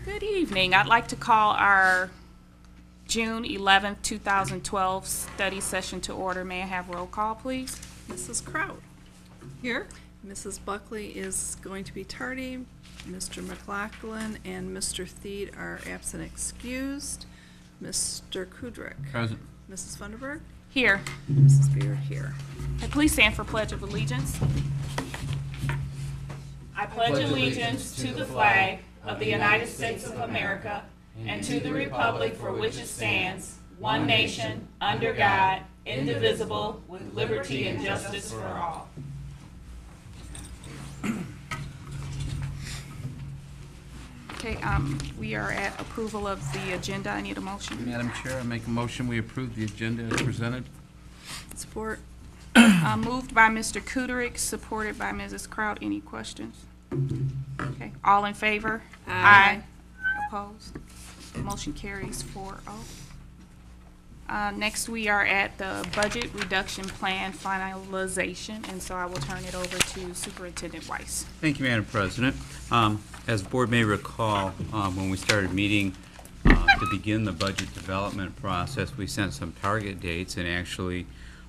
Good evening. I'd like to call our June 11th, 2012 study session to order. May I have roll call, please? Mrs. Kraut. Here. Mrs. Buckley is going to be tardy. Mr. McLaughlin and Mr. Theed are absent excused. Mr. Kudrick. Present. Mrs. Funderburg. Here. Mrs. Beard here. And please stand for Pledge of Allegiance. I pledge allegiance to the flag of the United States of America and to the republic for which it stands, one nation, under God, indivisible, with liberty and justice for all. Okay, we are at approval of the agenda. I need a motion. Madam Chair, I make a motion we approve the agenda as presented. Support. Moved by Mr. Kudrick, supported by Mrs. Kraut. Any questions? Okay, all in favor? Aye. Opposed? Motion carries 4-0. Next, we are at the budget reduction plan finalization, and so I will turn it over to Superintendent Weiss. Thank you, Madam President. As the board may recall, when we started meeting to begin the budget development process, we sent some target dates, and actually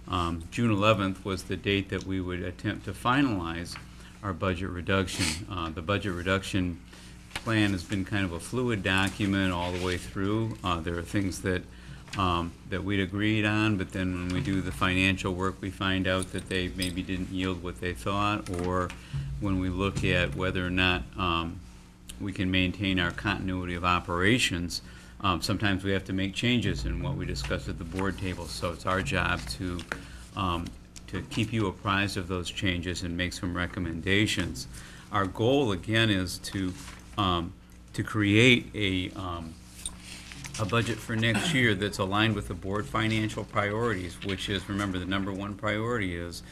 June 11th was the date that we would attempt to finalize our budget reduction. The budget reduction plan has been kind of a fluid document all the way through. There are things that we'd agreed on, but then when we do the financial work, we find out that they maybe didn't yield what they thought, or when we look at whether or not we can maintain our continuity of operations, sometimes we have to make changes in what we discuss at the board table. So it's our job to keep you apprised of those changes and make some recommendations. Our goal, again, is to create a budget for next year that's aligned with the board financial priorities, which is, remember, the number one priority is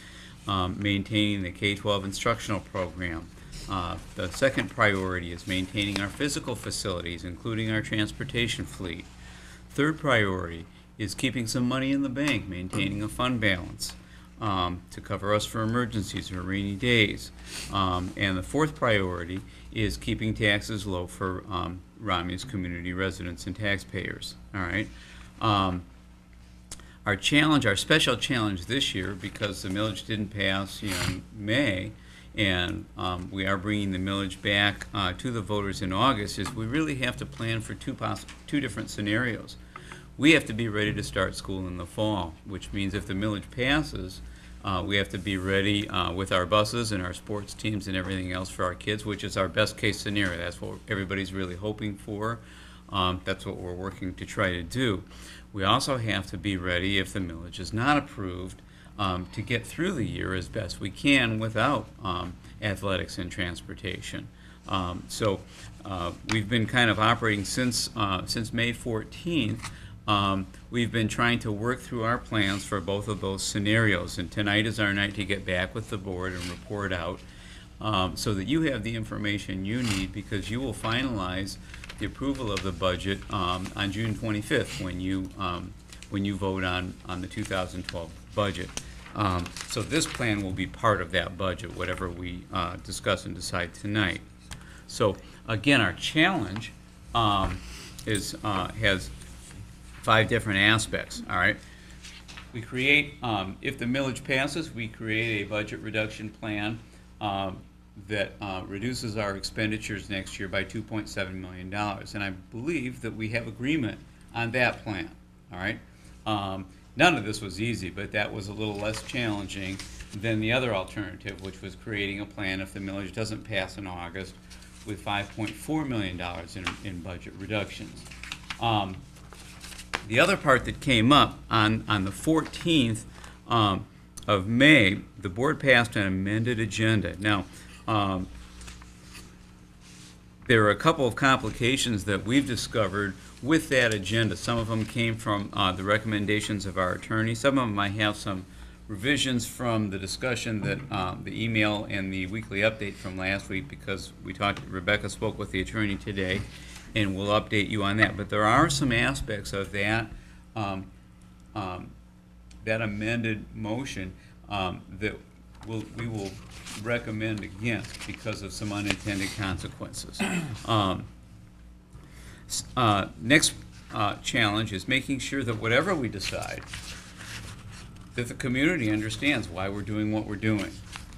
maintaining the K-12 instructional program. The second priority is maintaining our physical facilities, including our transportation fleet. Third priority is keeping some money in the bank, maintaining a fund balance to cover us for emergencies or rainy days. And the fourth priority is keeping taxes low for Romulus community residents and taxpayers. All right. Our special challenge this year, because the millage didn't pass in May, and we are bringing the millage back to the voters in August, is we really have to plan for two different scenarios. We have to be ready to start school in the fall, which means if the millage passes, we have to be ready with our buses and our sports teams and everything else for our kids, which is our best case scenario. That's what everybody's really hoping for. That's what we're working to try to do. We also have to be ready if the millage is not approved to get through the year as best we can without athletics and transportation. So we've been kind of operating since May 14th. We've been trying to work through our plans for both of those scenarios, and tonight is our night to get back with the board and report out so that you have the information you need, because you will finalize the approval of the budget on June 25th when you vote on the 2012 budget. So this plan will be part of that budget, whatever we discuss and decide tonight. So again, our challenge has 5 different aspects. All right. We create, if the millage passes, we create a budget reduction plan that reduces our expenditures next year by $2.7 million. And I believe that we have agreement on that plan. All right. None of this was easy, but that was a little less challenging than the other alternative, which was creating a plan if the millage doesn't pass in August with $5.4 million in budget reductions. The other part that came up on the 14th of May, the board passed an amended agenda. Now, there are a couple of complications that we've discovered with that agenda. Some of them came from the recommendations of our attorney. Some of them might have some revisions from the discussion that the email and the weekly update from last week, because Rebecca spoke with the attorney today, and we'll update you on that. But there are some aspects of that that amended motion that we will recommend against because of some unintended consequences. Next challenge is making sure that whatever we decide, that the community understands why we're doing what we're doing.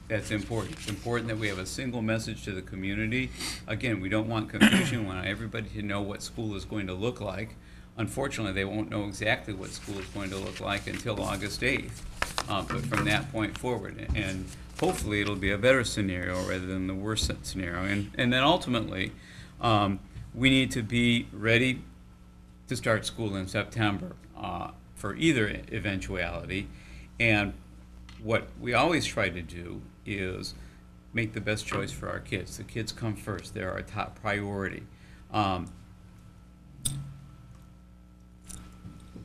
That's important. It's important that we have a single message to the community. Again, we don't want confusion. We want everybody to know what school is going to look like. Unfortunately, they won't know exactly what school is going to look like until August 8th. But from that point forward, and hopefully it'll be a better scenario rather than the worst scenario. And then ultimately, we need to be ready to start school in September for either eventuality. And what we always try to do is make the best choice for our kids. The kids come first. They're our top priority.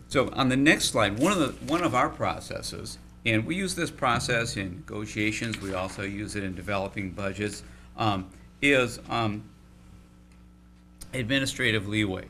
So on the next slide, one of our processes, and we use this process in negotiations, we also use it in developing budgets, is administrative leeway.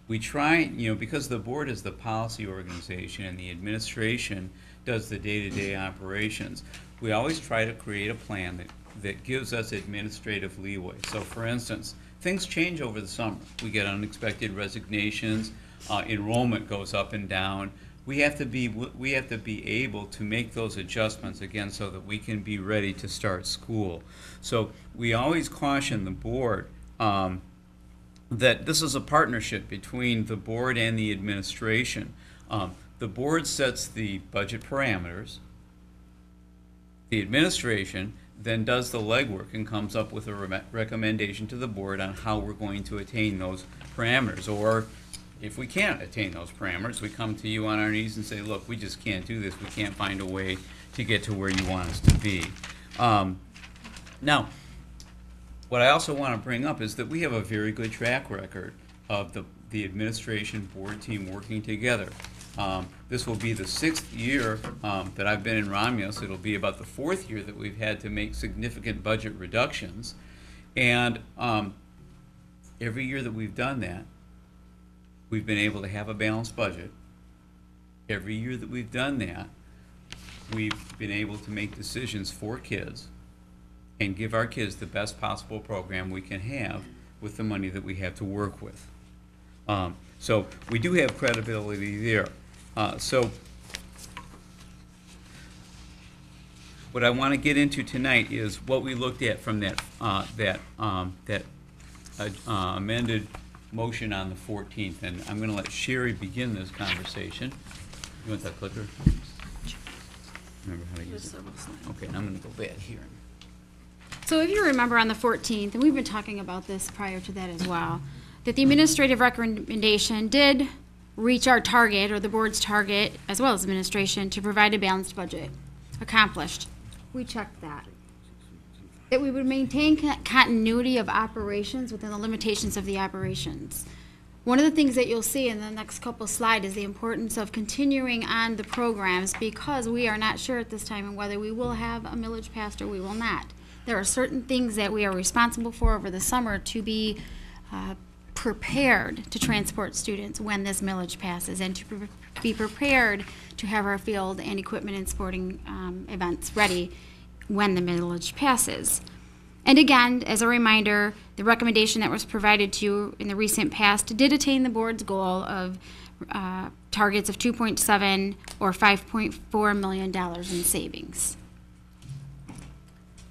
We try, because the board is the policy organization and the administration does the day-to-day operations, we always try to create a plan that gives us administrative leeway. So for instance, things change over the summer. We get unexpected resignations, enrollment goes up and down. We have to be able to make those adjustments again so that we can be ready to start school. So we always caution the board that this is a partnership between the board and the administration. The board sets the budget parameters. The administration then does the legwork and comes up with a recommendation to the board on how we're going to attain those parameters. Or if we can't attain those parameters, we come to you on our knees and say, look, we just can't do this. We can't find a way to get to where you want us to be. Now, what I also want to bring up is that we have a very good track record of the administration board team working together. This will be the 6th year that I've been in Romulus. It'll be about the 4th year that we've had to make significant budget reductions. And every year that we've done that, we've been able to have a balanced budget. Every year that we've done that, we've been able to make decisions for kids and give our kids the best possible program we can have with the money that we have to work with. So we do have credibility there. So what I want to get into tonight is what we looked at from that amended motion on the 14th, and I'm going to let Sherry begin this conversation. You want that clicker? Remember how to use it? Okay, and I'm going to go back here. So if you remember on the 14th, and we've been talking about this prior to that as well, that the administrative recommendation did reach our target, or the board's target, as well as administration, to provide a balanced budget. Accomplished. We checked that. That we would maintain continuity of operations within the limitations of the operations. One of the things that you'll see in the next couple slides is the importance of continuing on the programs, because we are not sure at this time whether we will have a millage passed or we will not. There are certain things that we are responsible for over the summer to be prepared to transport students when this millage passes, and to be prepared to have our field and equipment and sporting events ready when the millage passes. And again, as a reminder, the recommendation that was provided to you in the recent past did attain the board's goal of targets of 2.7 or $5.4 million in savings.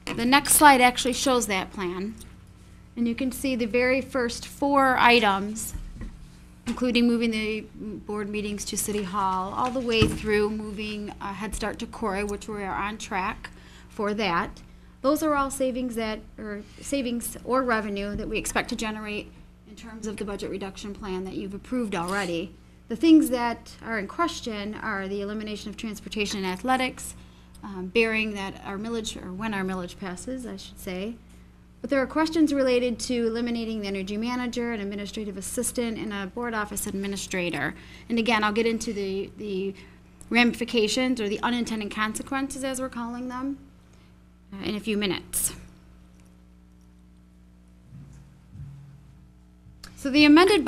The next slide actually shows that plan. And you can see the very first 4 items, including moving the board meetings to City Hall, all the way through moving Head Start to Corey, which we are on track for that. Those are all savings or revenue that we expect to generate in terms of the budget reduction plan that you've approved already. The things that are in question are the elimination of transportation and athletics, bearing that our millage, or when our millage passes, I should say. But there are questions related to eliminating the energy manager, an administrative assistant, and a board office administrator. And again, I'll get into the ramifications, or the unintended consequences, as we're calling them, in a few minutes. So the amended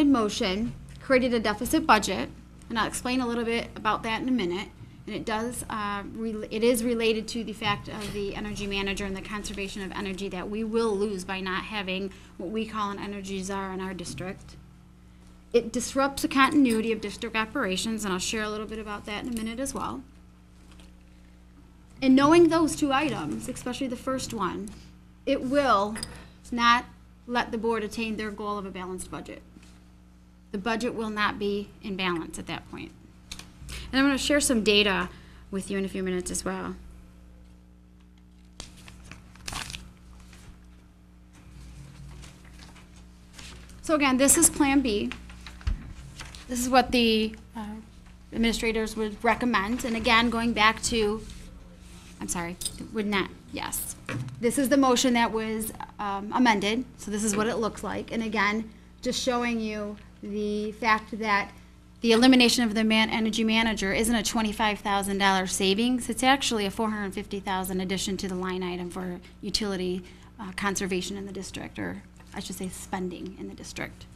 motion created a deficit budget, and I'll explain a little bit about that in a minute. And it does, it is related to the fact of the energy manager and the conservation of energy that we will lose by not having what we call an energy czar in our district. It disrupts the continuity of district operations, and I'll share a little bit about that in a minute as well. And knowing those two items, especially the first one, it will not let the board attain their goal of a balanced budget. The budget will not be in balance at that point. And I'm going to share some data with you in a few minutes as well. So again, this is Plan B. This is what the administrators would recommend. And again, going back to, I'm sorry, would not, yes. This is the motion that was amended. So this is what it looks like. And again, just showing you the fact that the elimination of the energy manager isn't a $25,000 savings. It's actually a $450,000 addition to the line item for utility conservation in the district, or I should say spending in the district.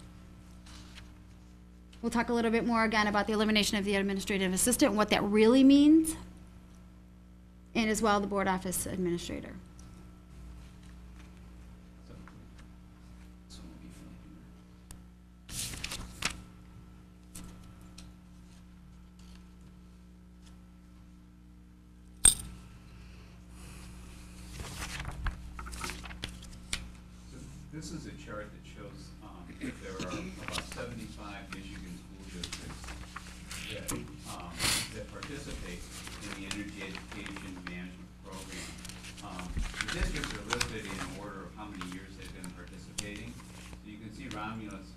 We'll talk a little bit more again about the elimination of the administrative assistant and what that really means, and as well the board office administrator. This is a chart that shows that there are about 75 Michigan school districts that participate in the Energy Education Management Program. The districts are listed in order of how many years they've been participating. So you can see Romulus,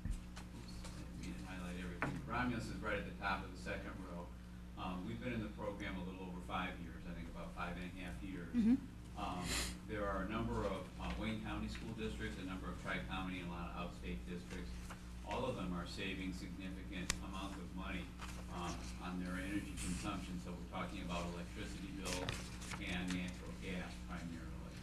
I didn't highlight everything. Romulus is right at the top of the second row. We've been in the program a little over 5 years, I think about 5.5 years. Mm-hmm. There are a number of Wayne County school districts, a number of tri-county, and a lot of outstate districts. All of them are saving significant amounts of money on their energy consumption. So we're talking about electricity bills and natural gas primarily.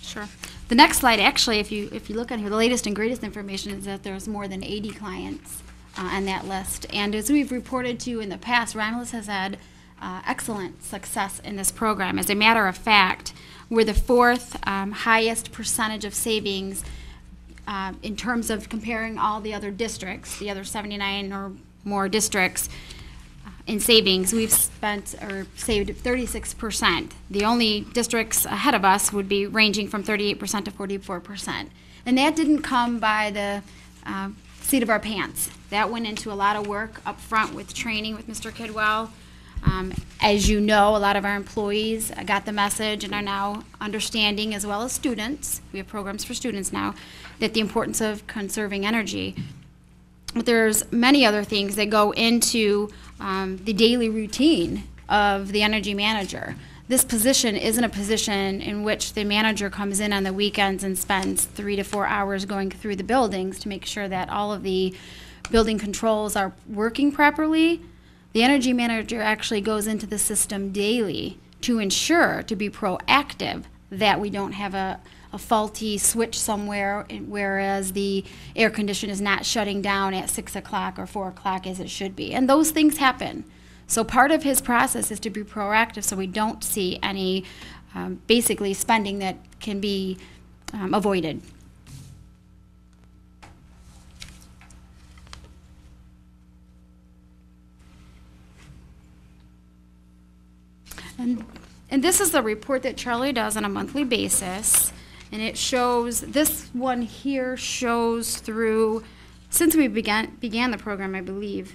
Sure. The next slide, actually, if you look on here, the latest and greatest information is that there's more than 80 clients on that list. And as we've reported to you in the past, Romulus has had excellent success in this program. As a matter of fact, we're the fourth highest percentage of savings in terms of comparing all the other districts, the other 79 or more districts. In savings, we've spent or saved 36%. The only districts ahead of us would be ranging from 38% to 44%. And that didn't come by the seat of our pants. That went into a lot of work up front with training with Mr. Kidwell. As you know, a lot of our employees got the message and are now understanding, as well as students, we have programs for students now, that the importance of conserving energy. But there's many other things that go into the daily routine of the energy manager. This position isn't a position in which the manager comes in on the weekends and spends 3 to 4 hours going through the buildings to make sure that all of the building controls are working properly. The energy manager actually goes into the system daily to ensure, to be proactive, that we don't have a faulty switch somewhere, whereas the air condition is not shutting down at 6 o'clock or 4 o'clock as it should be. And those things happen. So part of his process is to be proactive so we don't see any basically spending that can be avoided. And this is the report that Charlie does on a monthly basis. And it shows, this one here shows through, since we began the program, I believe.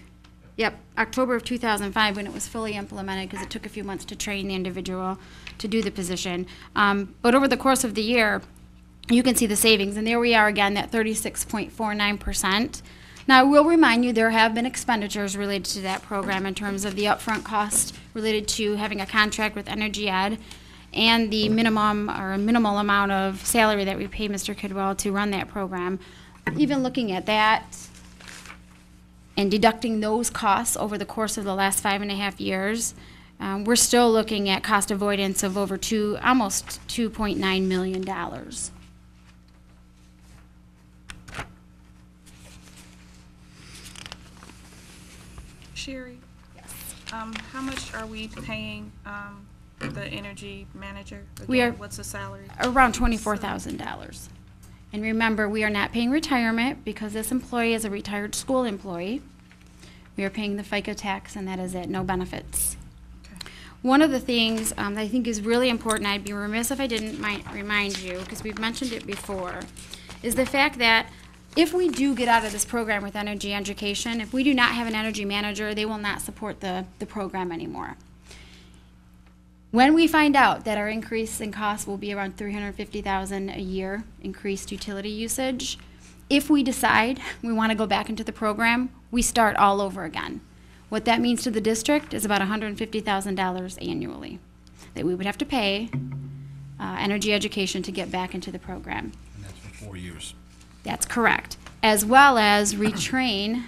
Yep, October of 2005 when it was fully implemented, because it took a few months to train the individual to do the position. But over the course of the year, you can see the savings. And there we are again, that 36.49%. Now, I will remind you there have been expenditures related to that program in terms of the upfront cost related to having a contract with Energy Ed, and the minimum or minimal amount of salary that we pay Mr. Kidwell to run that program. Even looking at that and deducting those costs over the course of the last 5.5 years, we're still looking at cost avoidance of over almost $2.9 million. Sherry, Yes. how much are we paying the energy manager? We Again, are- What's the salary? Around $24,000. And remember, we are not paying retirement because this employee is a retired school employee. We are paying the FICA tax, and that is it, no benefits. Okay. One of the things that I think is really important, I'd be remiss if I didn't remind you, because we've mentioned it before, is the fact that if we do get out of this program with energy education, if we do not have an energy manager, they will not support the program anymore. When we find out that our increase in costs will be around $350,000 a year, increased utility usage, if we decide we want to go back into the program, we start all over again. What that means to the district is about $150,000 annually that we would have to pay energy education to get back into the program. And that's for 4 years. That's correct. As well as retrain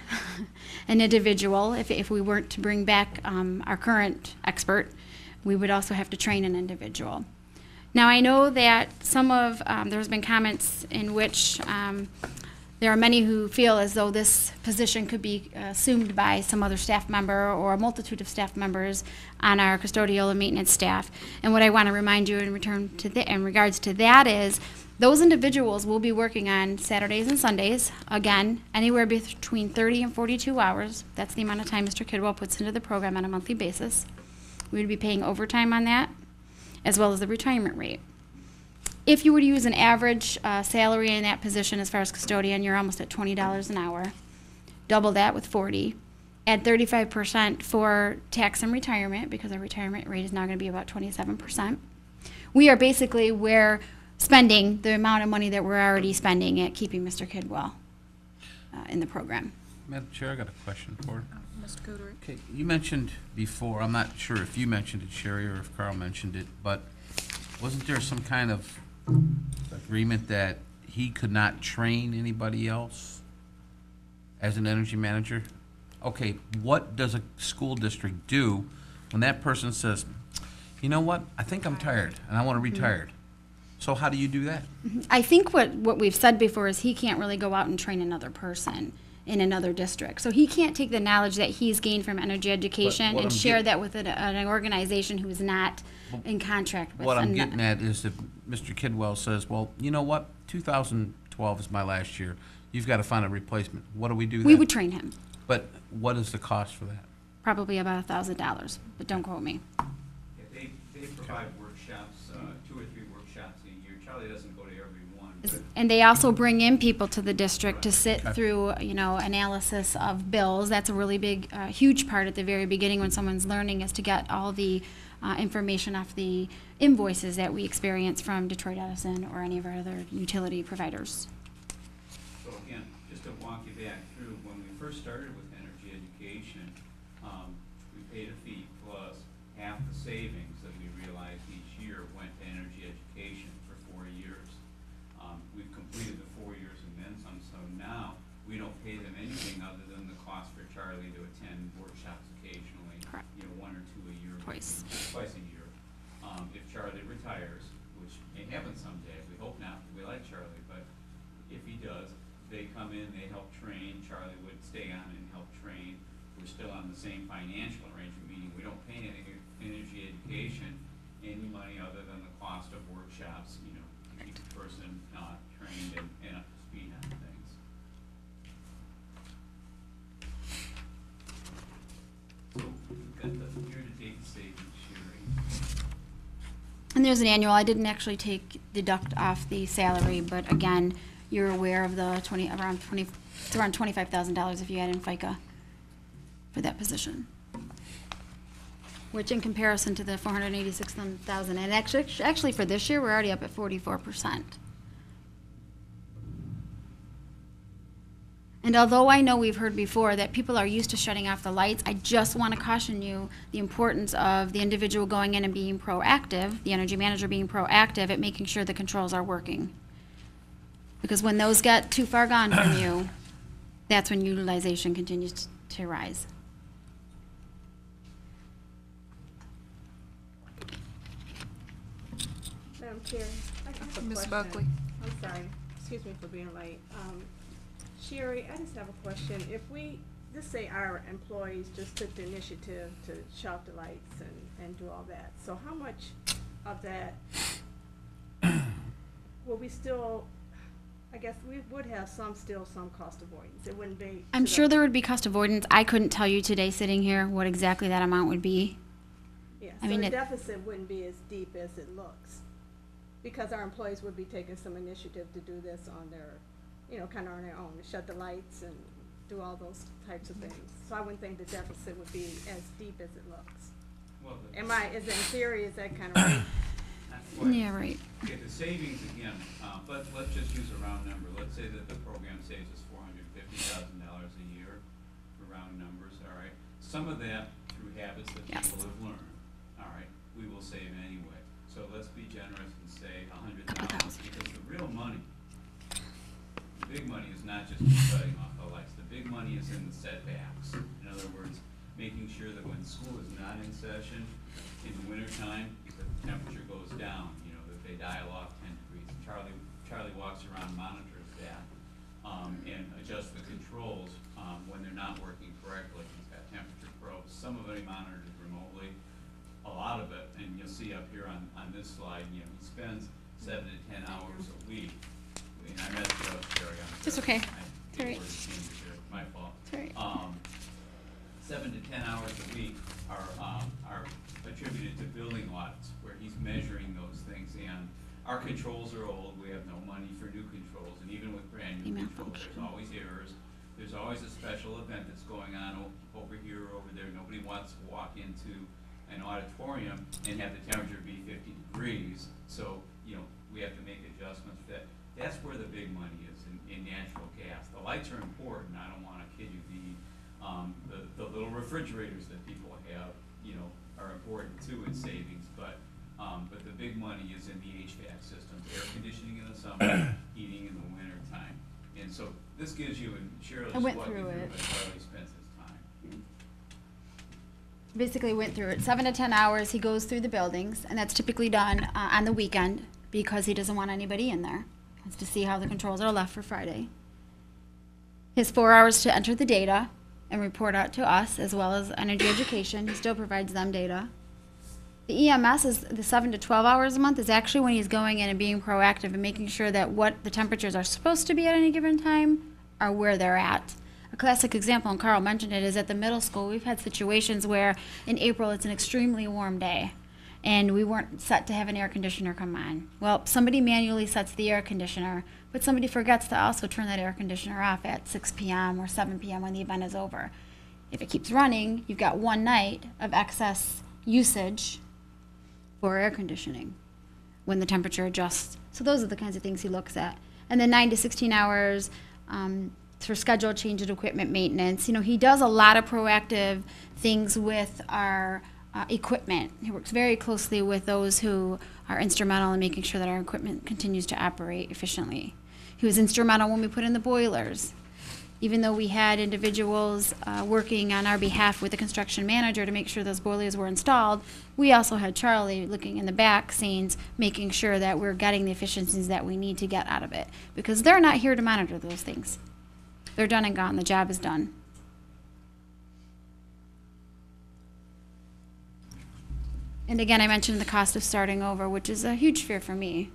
an individual. If we weren't to bring back our current expert, we would also have to train an individual. Now, I know that there's been comments in which there are many who feel as though this position could be assumed by some other staff member or a multitude of staff members on our custodial and maintenance staff. And what I want to remind you in regards to that is those individuals will be working on Saturdays and Sundays, again, anywhere between 30 and 42 hours. That's the amount of time Mr. Kidwell puts into the program on a monthly basis. We would be paying overtime on that, as well as the retirement rate. If you were to use an average salary in that position as far as custodian, you're almost at $20 an hour. Double that with 40. Add 35% for tax and retirement, because our retirement rate is now going to be about 27%. We are basically spending the amount of money that we're already spending at keeping Mr. Kidwell in the program. Madam Chair, I got a question for her. Mr. Goodrich? Okay, you mentioned before, I'm not sure if you mentioned it, Sherry, or if Carl mentioned it, but wasn't there some kind of agreement that he could not train anybody else as an energy manager? Okay, what does a school district do when that person says, you know what, I think I'm tired and I want to retire? So how do you do that? I think what we've said before is he can't really go out and train another person in another district. So he can't take the knowledge that he's gained from energy education what and I'm share that with an organization who is not in contract with. What I'm getting at is if Mr. Kidwell says, well, you know what, 2012 is my last year, you've got to find a replacement. What do we do then? We would train him, But what is the cost for that? probably about $1,000, but don't quote me. Yeah, they provide workshops, 2 or 3 workshops a year. Charlie doesn't go to every one. But And they also bring in people to the district to sit Okay. through, analysis of bills. That's a really big, huge part at the very beginning when someone's learning, is to get all the information off the invoices that we experience from Detroit Edison or any of our other utility providers. So again, just to walk you back through, when we first started with energy education, we paid a fee plus half the savings that we realized each year went to energy education for 4 years. We've completed the 4 years and then some, so now we don't pay them anything other than the cost for Charlie to attend workshops occasionally. Correct. 1 or 2 a year. Twice a year. If Charlie retires, which may happen someday, we hope not, we like Charlie, but if he does, they come in, they help train, Charlie would stay on and help train. We're still on the same financial arrangement, meaning we don't pay any energy education any money other than the cost of workshops, to keep the person trained and up to speed on things. So we've got the year-to-date savings, Sherry. And there's an annual. I didn't actually deduct off the salary, but again, you're aware of the it's around $25,000 if you add in FICA for that position. Which in comparison to the $486,000, and actually for this year, we're already up at 44%. And although I know we've heard before that people are used to shutting off the lights, I just want to caution you the importance of the individual going in and being proactive, the energy manager being proactive at making sure the controls are working. Because when those get too far gone from you, that's when utilization continues to rise. Chair, I have a Ms. question. Buckley. I'm sorry, excuse me for being late. Sherry, I just have a question. If we, just say our employees just took the initiative to shut off the lights and do all that, so how much of that will we still, I guess we would have some cost avoidance. It wouldn't be. I'm to sure the- there would be cost avoidance. I couldn't tell you today sitting here what exactly that amount would be. Yeah, I so mean, the it- deficit wouldn't be as deep as it looks. Because our employees would be taking some initiative to do this on their, kind of on their own, to shut the lights and do all those types of things. So I wouldn't think the deficit would be as deep as it looks. Well, Is in theory, is that kind of right? Yeah, right. Okay, the savings again, let's just use a round number. Let's say that the program saves us $450,000 a year for round numbers, all right? Some of that through habits that Yes. people have learned, all right, we will save anyway. So let's be generous and say Couple $100,000, thousand. because the real money, the big money is not just shutting off the lights. The big money is in the setbacks. In other words, making sure that when school is not in session in the wintertime, that the temperature goes down, that they dial off 10 degrees. Charlie walks around, monitors that, and adjusts the controls when they're not working correctly. He's got temperature probes. Some of it he monitors remotely. A lot of it, and you'll see up here on this slide, he spends 7 to 10 hours a week. And I messed it up, Sherry. It's okay. It's all right. My fault. It's all right. 7 to 10 hours a week are attributed to building audits, where he's measuring those things. And our controls are old. We have no money for new controls, and even with brand new Email controls, function. there's always errors. There's always a special event that's going on over here or over there. Nobody wants to walk into an auditorium and have the temperature be 50 degrees. So, we have to make adjustments for that. That's where the big money is in natural gas. The lights are important. I don't want to kid you. The little refrigerators that people have, are important too in savings. But the big money is in the HVAC systems, air conditioning in the summer, heating in the winter time. And so this gives you, and Cheryl I just went walked you through through it. what Charlie spends his time. Basically went through it 7 to 10 hours. He goes through the buildings, and that's typically done on the weekend because he doesn't want anybody in there. He wants to see how the controls are left for Friday. His 4 hours to enter the data and report out to us, as well as energy education. He still provides them data. The EMS is the 7 to 12 hours a month is actually when he's going in and being proactive and making sure that what the temperatures are supposed to be at any given time are where they're at. A classic example, and Carl mentioned it, is at the middle school. We've had situations where in April it's an extremely warm day and we weren't set to have an air conditioner come on. Well, somebody manually sets the air conditioner, but somebody forgets to also turn that air conditioner off at 6 p.m. or 7 p.m. when the event is over. If it keeps running, you've got one night of excess usage for air conditioning when the temperature adjusts. So those are the kinds of things he looks at. And then 9 to 16 hours for scheduled change of equipment maintenance. He does a lot of proactive things with our equipment. He works very closely with those who are instrumental in making sure that our equipment continues to operate efficiently. He was instrumental when we put in the boilers. Even though we had individuals working on our behalf with the construction manager to make sure those boilers were installed, we also had Charlie looking in the back scenes, making sure that we're getting the efficiencies that we need to get out of it. Because they're not here to monitor those things. They're done and gone. The job is done. And again, I mentioned the cost of starting over, which is a huge fear for me.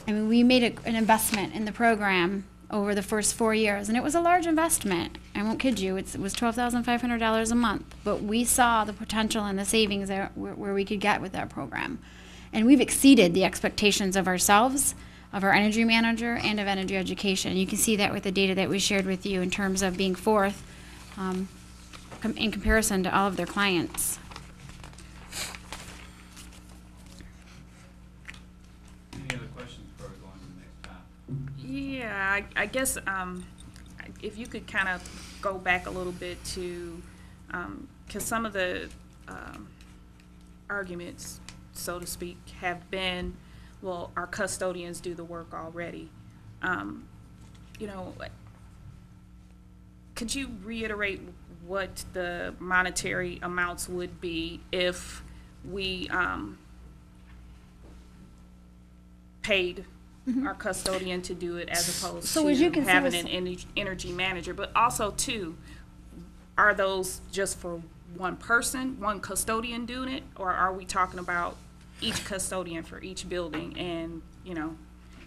I mean, we made an investment in the program over the first 4 years, and it was a large investment. I won't kid you, it was $12,500 a month, but we saw the potential and the savings where we could get with that program. And we've exceeded the expectations of ourselves, of our energy manager, and of energy education. You can see that with the data that we shared with you in terms of being fourth in comparison to all of their clients. Any other questions before we go on to the next topic? Yeah, I guess if you could kind of go back a little bit to, because some of the arguments, so to speak, have been, well, our custodians do the work already. Could you reiterate what the monetary amounts would be if we paid our custodian to do it as opposed So as you to can see having with- an energy manager. But also too, are those just for one person, one custodian doing it? Or are we talking about each custodian for each building? And, you know,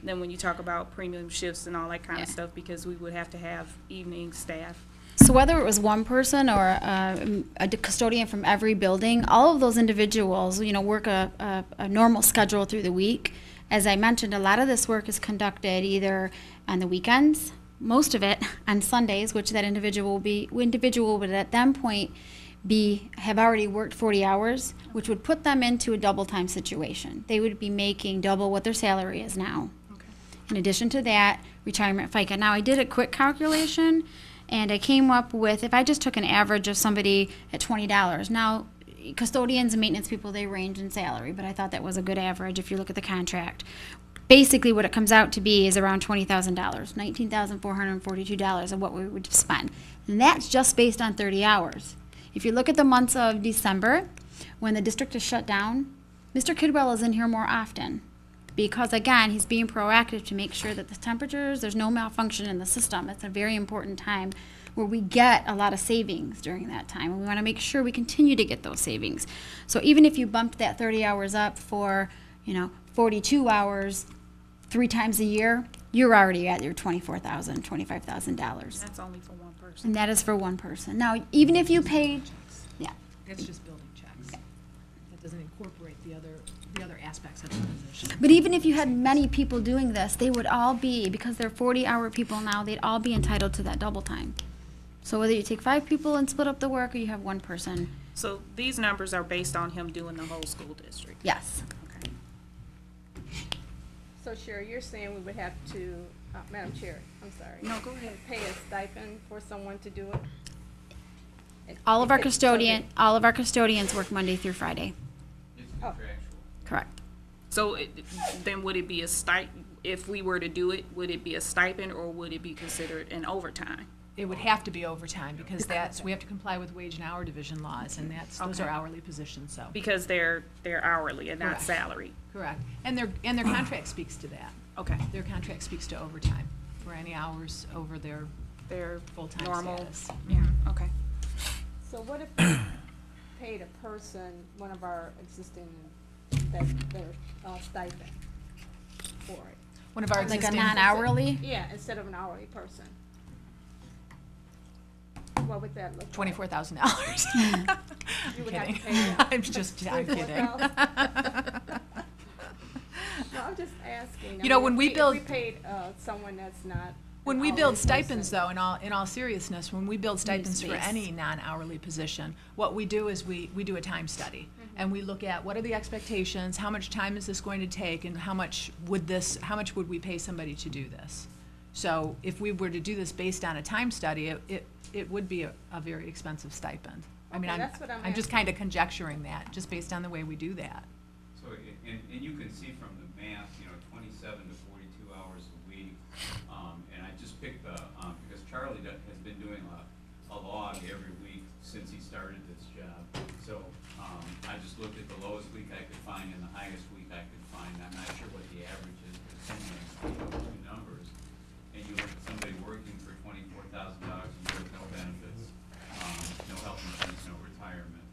then when you talk about premium shifts and all that kind of Yeah. stuff, because we would have to have evening staff. So whether it was one person or a custodian from every building, all of those individuals, you know, work a normal schedule through the week. As I mentioned, a lot of this work is conducted either on the weekends, most of it on Sundays, which that individual would at that point have already worked 40 hours, which would put them into a double time situation. They would be making double what their salary is now. Okay. In addition to that, retirement FICA. Now, I did a quick calculation, and I came up with, if I just took an average of somebody at $20, now, custodians and maintenance people, they range in salary, but I thought that was a good average if you look at the contract. Basically, what it comes out to be is around $20,000, $19,442 of what we would spend. And that's just based on 30 hours. If you look at the months of December, when the district is shut down, Mr. Kidwell is in here more often. Because again, he's being proactive to make sure that the temperatures, there's no malfunction in the system. It's a very important time where we get a lot of savings during that time. And we want to make sure we continue to get those savings. So even if you bumped that 30 hours up for, 42 hours 3 times a year, you're already at your $24,000, $25,000. That's only for one person. And that is for one person. Now, even if you paid, yeah. That's just building checks. That doesn't incorporate the other aspects of the position. But even if you had many people doing this, they would all be, because they're 40-hour people now, they'd all be entitled to that double time. So whether you take 5 people and split up the work, or you have one person, So these numbers are based on him doing the whole school district? yes. Okay. So Sherry, you're saying we would have to, Madam Chair, I'm sorry. No, go ahead. Pay a stipend for someone to do it? All of our If it's so custodians work Monday through Friday. It's Oh. contractual. Correct. So then would it be a stipend, if we were to do it, would it be a stipend or would it be considered an overtime? It would have to be overtime because we have to comply with wage and hour division laws, and those are Okay. hourly positions, so. Because they're hourly and not Correct. salary? Correct. And their contract speaks to that. Okay. Their contract speaks to overtime for any hours over their They're full-time normal? status. Yeah, okay. So what if we paid a person, one of our existing, their stipend for it? One of our Like a existing. non-hourly? Yeah, instead of an hourly person. What would that look like? $24,000. You would have kidding. to pay them. I'm kidding. $24,000? No, I'm just asking. I You know, mean, when we build- If we paid, someone that's not. When an we hourly build stipends, person. though, in all seriousness, when we build stipends for space. any non-hourly position, what we do is we do a time study. And we look at what are the expectations, how much time is this going to take, and how much would we pay somebody to do this? So if we were to do this based on a time study, it would be a very expensive stipend. I mean, Okay, that's what I'm I'm just asking. kind of conjecturing that, just based on the way we do that. So, and you can see from the math, 27 to 42 hours a week. And I just picked because Charlie has been doing a log every week since he started this job. So, I just looked at the lowest week I could find and the highest week I could find. I'm not sure what the average is, but something like those two numbers. And you look at somebody working for $24,000 a year with no benefits, no health insurance, no retirement.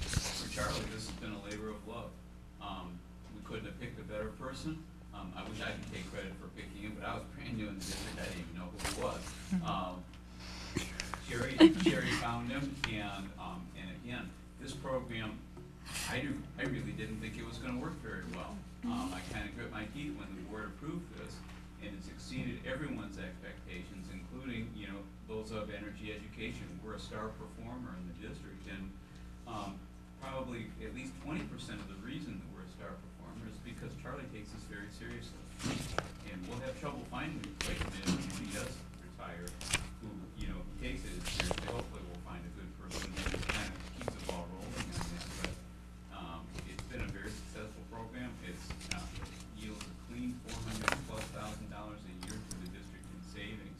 For Charlie, this has been a labor of love. We couldn't have picked a better person. I wish I could take credit for picking him, but I was brand new in the district. I didn't even know who he was. Sherry found him, and again, this program, I really didn't think it was going to work very well. I kind of grit my teeth when the board approved this, and it's exceeded everyone's expectations, including those of energy education. We're a star performer in the district, and probably at least 20% of the reason that we're a star performer is because Charlie takes this very seriously. And we'll have trouble finding a replacement if he does retire, who takes it seriously. Hopefully we'll find a good person who kind of keeps the ball rolling on this. But it's been a very successful program. It yields a clean $400,000+ a year to the district in savings.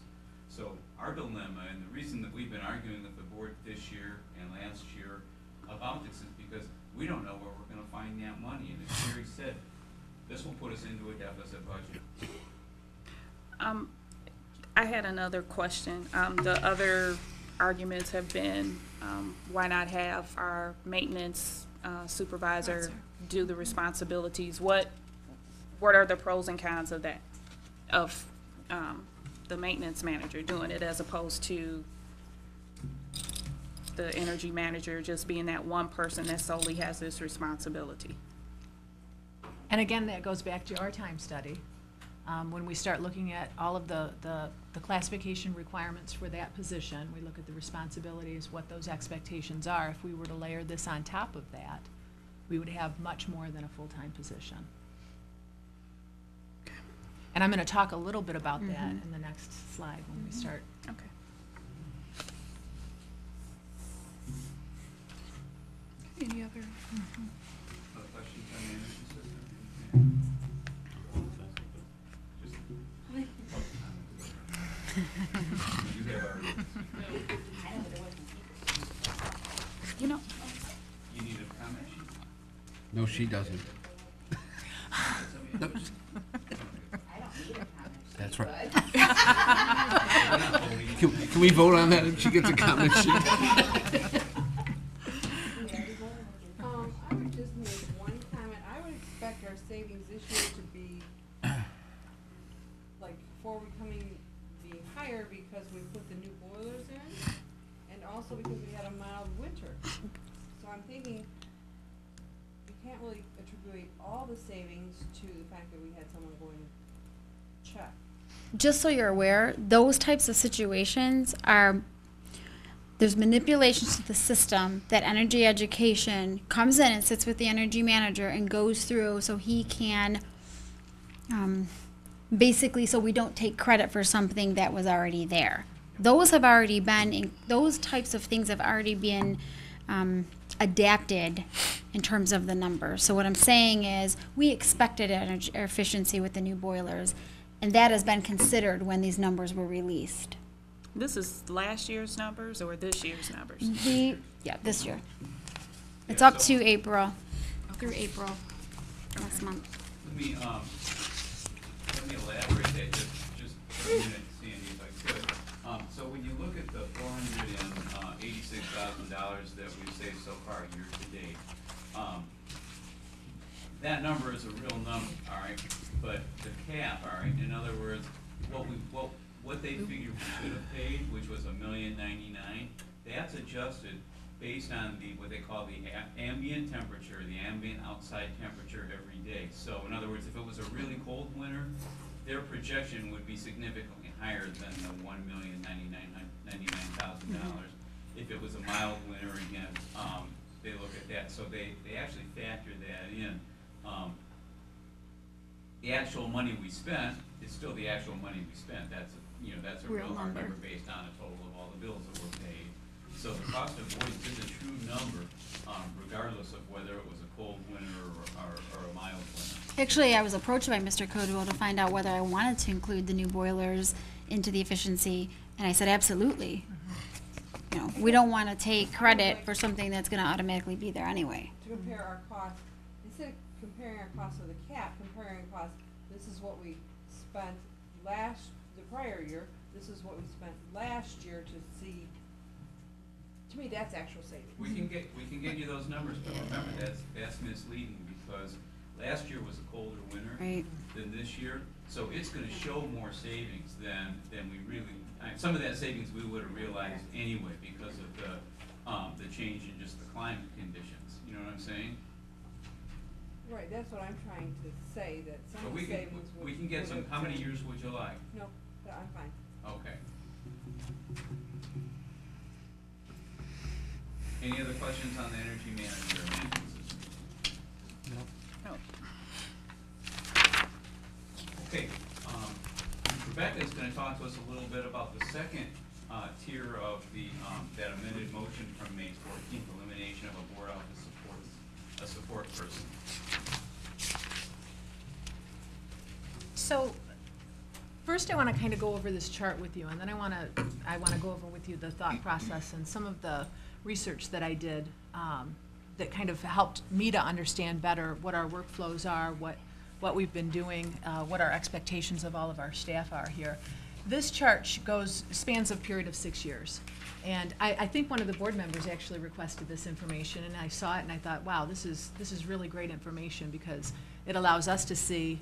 So our dilemma, and the reason that we've been arguing with the board this year and last year, about this is because we don't know where we're gonna find that money. And as Sherry said, this will put us into a deficit budget. I had another question. The other arguments have been, why not have our maintenance supervisor do the responsibilities? What are the pros and cons of that? Of the maintenance manager doing it as opposed to the energy manager just being that one person that solely has this responsibility? And again, that goes back to our time study. When we start looking at all of the classification requirements for that position, we look at the responsibilities, what those expectations are. If we were to layer this on top of that, we would have much more than a full-time position. And I'm going to talk a little bit about that in the next slide when we start. Okay. Any other? Other questions on the energy system? You have our, You know, you need a comment sheet? No, she doesn't. That's right. Can we vote on that if she gets a comment sheet? I would just make one comment. I would expect our savings this year to be, like, being higher because we put the new boilers in, and also because we had a mild winter. So I'm thinking, we can't really attribute all the savings to the fact that we had someone going to check. Just so you're aware, those types of situations there's manipulations to the system that energy education comes in and sits with the energy manager and goes through so he can, basically, so we don't take credit for something that was already there. Those types of things have already been adapted in terms of the numbers. So what I'm saying is we expected energy efficiency with the new boilers, and that has been considered when these numbers were released. this is last year's numbers or this year's numbers? This year. It's Yeah, up so- to April, through April next month. Let me elaborate that just for a minute, Sandy, if I could. So when you look at the $486,000 that we've saved so far year to date, that number is a real number, all right? But the cap, all right, in other words, what they figured we should have paid, which was $1,099,000, that's adjusted based on what they call the ambient temperature, the ambient outside temperature every day. So in other words, if it was a really cold winter, their projection would be significantly higher than the $1,099,000. If it was a mild winter, again, they look at that. So they actually factor that in. The actual money we spent is still the actual money we spent. That's a real hard number based on a total of all the bills that were paid. So the cost of avoidance is a true number, regardless of whether it was a cold winter or a mild winter. Actually, I was approached by Mr. Codwell to find out whether I wanted to include the new boilers into the efficiency, and I said absolutely. We don't want to take credit for something that's going to automatically be there anyway. To compare our costs, instead of comparing our costs with the cap, comparing costs, this is what we spent the prior year, this is what we spent last year to see. To me, that's actual savings. We can get you those numbers, but remember, that's misleading because last year was a colder winter than this year. So it's gonna show more savings than we really, some of that savings we would have realized anyway because of the change in just the climate conditions. You know what I'm saying? Right, that's what I'm trying to say, that some But of the savings would. we can get some, how many years would you like? No, I'm fine. Okay. Any other questions on the energy manager or management system? No. Okay, Rebecca is gonna talk to us a little bit about the second tier of that amended motion from May 14th, elimination of a board office support person. So, first I want to kind of go over this chart with you, and then I want to go over with you the thought process and some of the research that I did that kind of helped me to understand better what our workflows are, what we've been doing, what our expectations of all of our staff are here. This chart spans a period of 6 years. And I think one of the board members actually requested this information, and I saw it and I thought, wow, this is really great information, because it allows us to see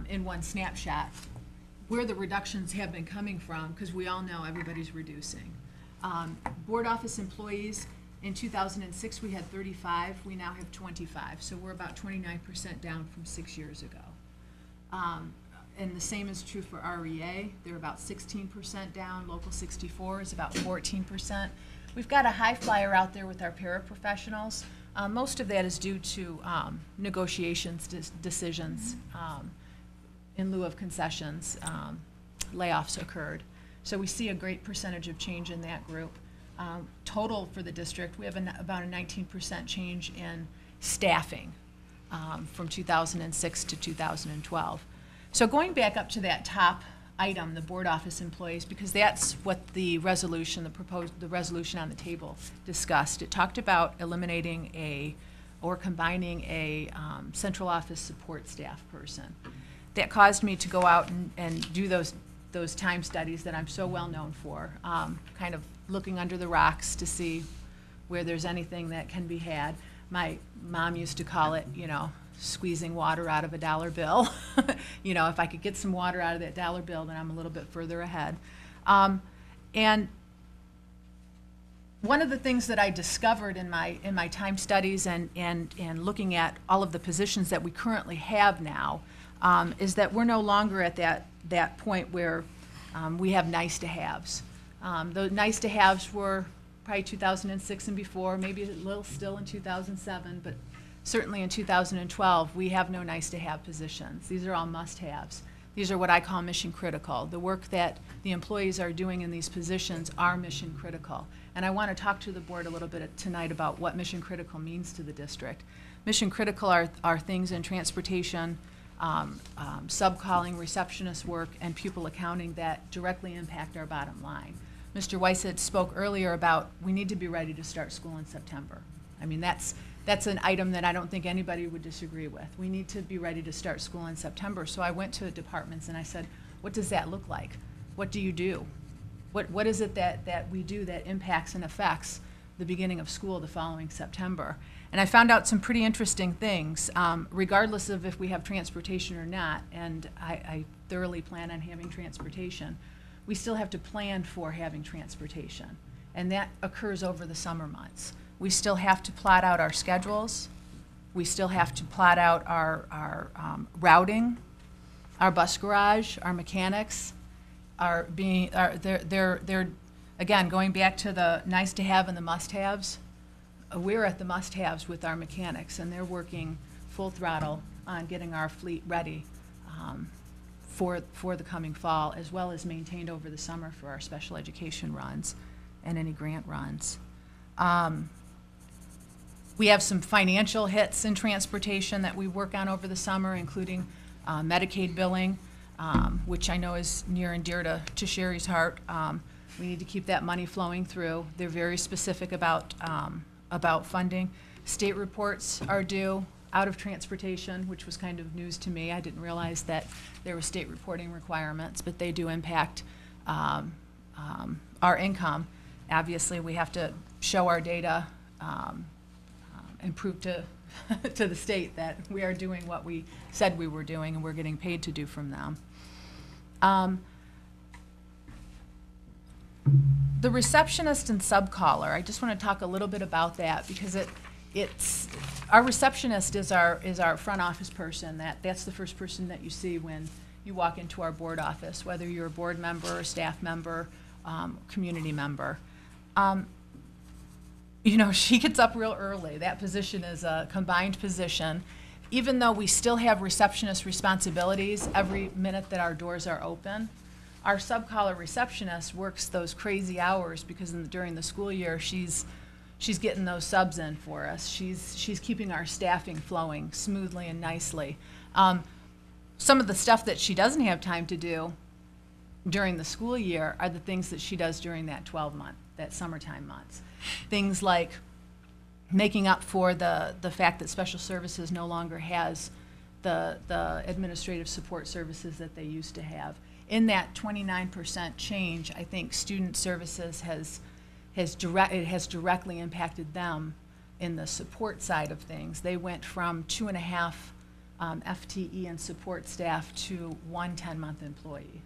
in one snapshot where the reductions have been coming from, because we all know everybody's reducing. Board office employees, in 2006 we had 35, we now have 25, so we're about 29% down from 6 years ago. And the same is true for REA. They're about 16% down. Local 64 is about 14%. We've got a high flyer out there with our paraprofessionals. Most of that is due to negotiations decisions in lieu of concessions. Layoffs occurred. So we see a great percentage of change in that group. Total for the district, we have about a 19% change in staffing from 2006 to 2012. So going back up to that top item, the board office employees, because that's what the resolution, the resolution on the table discussed. It talked about eliminating or combining a central office support staff person. That caused me to go out and do those time studies that I'm so well known for, kind of looking under the rocks to see where there's anything that can be had. My mom used to call it, squeezing water out of a dollar bill. If I could get some water out of that dollar bill, then I'm a little bit further ahead. And one of the things that I discovered in my time studies and looking at all of the positions that we currently have now is that we're no longer at that point where we have nice to haves. The nice to haves were probably 2006 and before, maybe a little still in 2007, but certainly in 2012, we have no nice-to-have positions. These are all must-haves. These are what I call mission-critical. The work that the employees are doing in these positions are mission-critical. And I want to talk to the board a little bit tonight about what mission-critical means to the district. Mission-critical are things in transportation, sub-calling, receptionist work, and pupil accounting that directly impact our bottom line. Mr. Weissett spoke earlier about we need to be ready to start school in September. I mean, that's an item that I don't think anybody would disagree with. We need to be ready to start school in September. So I went to departments and I said, what does that look like? What do you do? What is it that we do that impacts and affects the beginning of school the following September? And I found out some pretty interesting things, regardless of if we have transportation or not, and I thoroughly plan on having transportation. We still have to plan for having transportation, and that occurs over the summer months. We still have to plot out our schedules. We still have to plot out our routing, our bus garage, our mechanics, they're again, going back to the nice to have and the must haves. We're at the must haves with our mechanics, and they're working full throttle on getting our fleet ready for the coming fall, as well as maintained over the summer for our special education runs and any grant runs. We have some financial hits in transportation that we work on over the summer, including Medicaid billing, which I know is near and dear to Sherry's heart. We need to keep that money flowing through. They're very specific about funding. State reports are due out of transportation, which was kind of news to me. I didn't realize that there were state reporting requirements, but they do impact our income. Obviously, we have to show our data and prove to the state that we are doing what we said we were doing and we're getting paid to do from them. The receptionist and sub-caller, I just want to talk a little bit about that because it's our receptionist is our front office person. That's the first person that you see when you walk into our board office, whether you're a board member, a staff member, community member. She gets up real early. That position is a combined position. Even though we still have receptionist responsibilities every minute that our doors are open, our sub-caller receptionist works those crazy hours because during the school year she's getting those subs in for us. She's keeping our staffing flowing smoothly and nicely. Some of the stuff that she doesn't have time to do during the school year are the things that she does during that 12-month, that summertime months. Things like making up for the fact that special services no longer has the administrative support services that they used to have. In that 29% change, I think student services has directly impacted them in the support side of things. They went from 2.5 FTE and support staff to 1 10-month employee.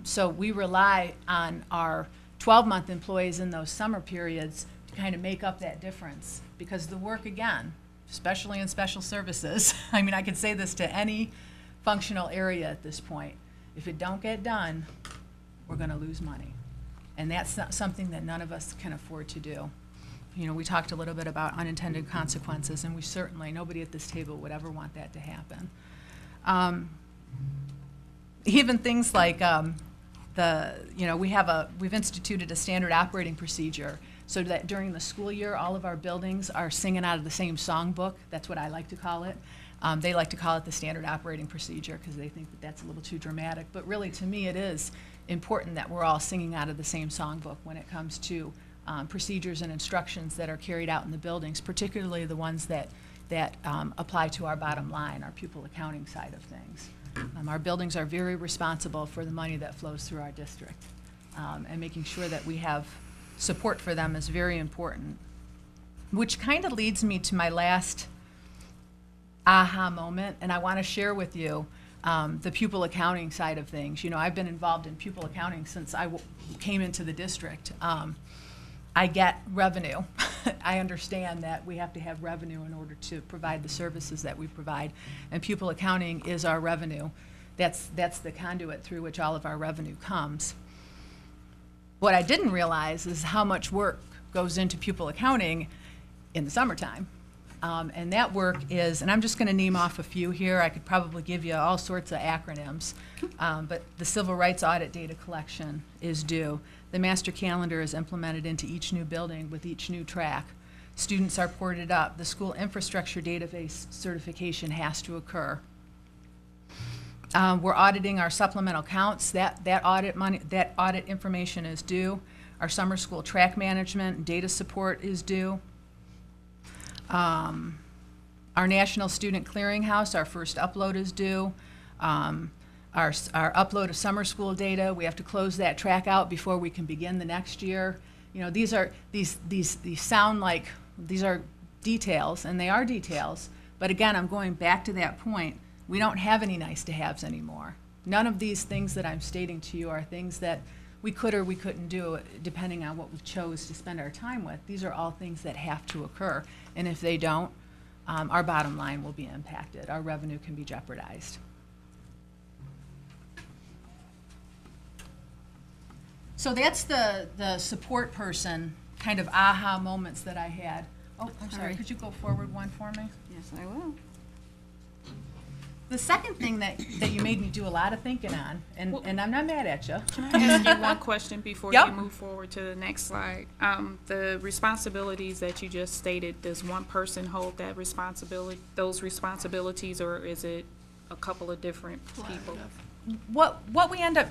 So we rely on our 12-month employees in those summer periods to kind of make up that difference, because the work, again, especially in special services, I mean, I could say this to any functional area at this point, if it don't get done, we're going to lose money. And that's not something that none of us can afford to do. You know, we talked a little bit about unintended consequences, and we certainly, nobody at this table would ever want that to happen. Even things like we've instituted a standard operating procedure so that during the school year, all of our buildings are singing out of the same songbook. That's what I like to call it. They like to call it the standard operating procedure because they think that that's a little too dramatic. But really, to me, it is important that we're all singing out of the same songbook when it comes to procedures and instructions that are carried out in the buildings, particularly the ones that apply to our bottom line, our pupil accounting side of things. Our buildings are very responsible for the money that flows through our district, and making sure that we have support for them is very important, which kind of leads me to my last aha moment, and I want to share with you the pupil accounting side of things. You know, I've been involved in pupil accounting since I came into the district. I get revenue. I understand that we have to have revenue in order to provide the services that we provide, and pupil accounting is our revenue. That's the conduit through which all of our revenue comes. What I didn't realize is how much work goes into pupil accounting in the summertime. And that work is, and I'm just going to name off a few here. I could probably give you all sorts of acronyms, but the civil rights audit data collection is due. The master calendar is implemented into each new building with each new track. Students are ported up. The school infrastructure database certification has to occur. We're auditing our supplemental counts. That audit information is due. Our summer school track management and data support is due. Our National Student Clearinghouse, our first upload is due. Our upload of summer school data, we have to close that track out before we can begin the next year. You know, these sound like these are details, and they are details. But again, I'm going back to that point. We don't have any nice to haves anymore. None of these things that I'm stating to you are things that we could or we couldn't do depending on what we chose to spend our time with. These are all things that have to occur. And if they don't, our bottom line will be impacted. Our revenue can be jeopardized. So that's the support person kind of aha moments that I had. Oh, I'm sorry. Could you go forward one for me? Yes, I will. The second thing that you made me do a lot of thinking on, and I'm not mad at you. Can I ask you one question before Yep. you move forward to the next slide? The responsibilities that you just stated, does one person hold that responsibility, those responsibilities, or is it a couple of different people? What we end up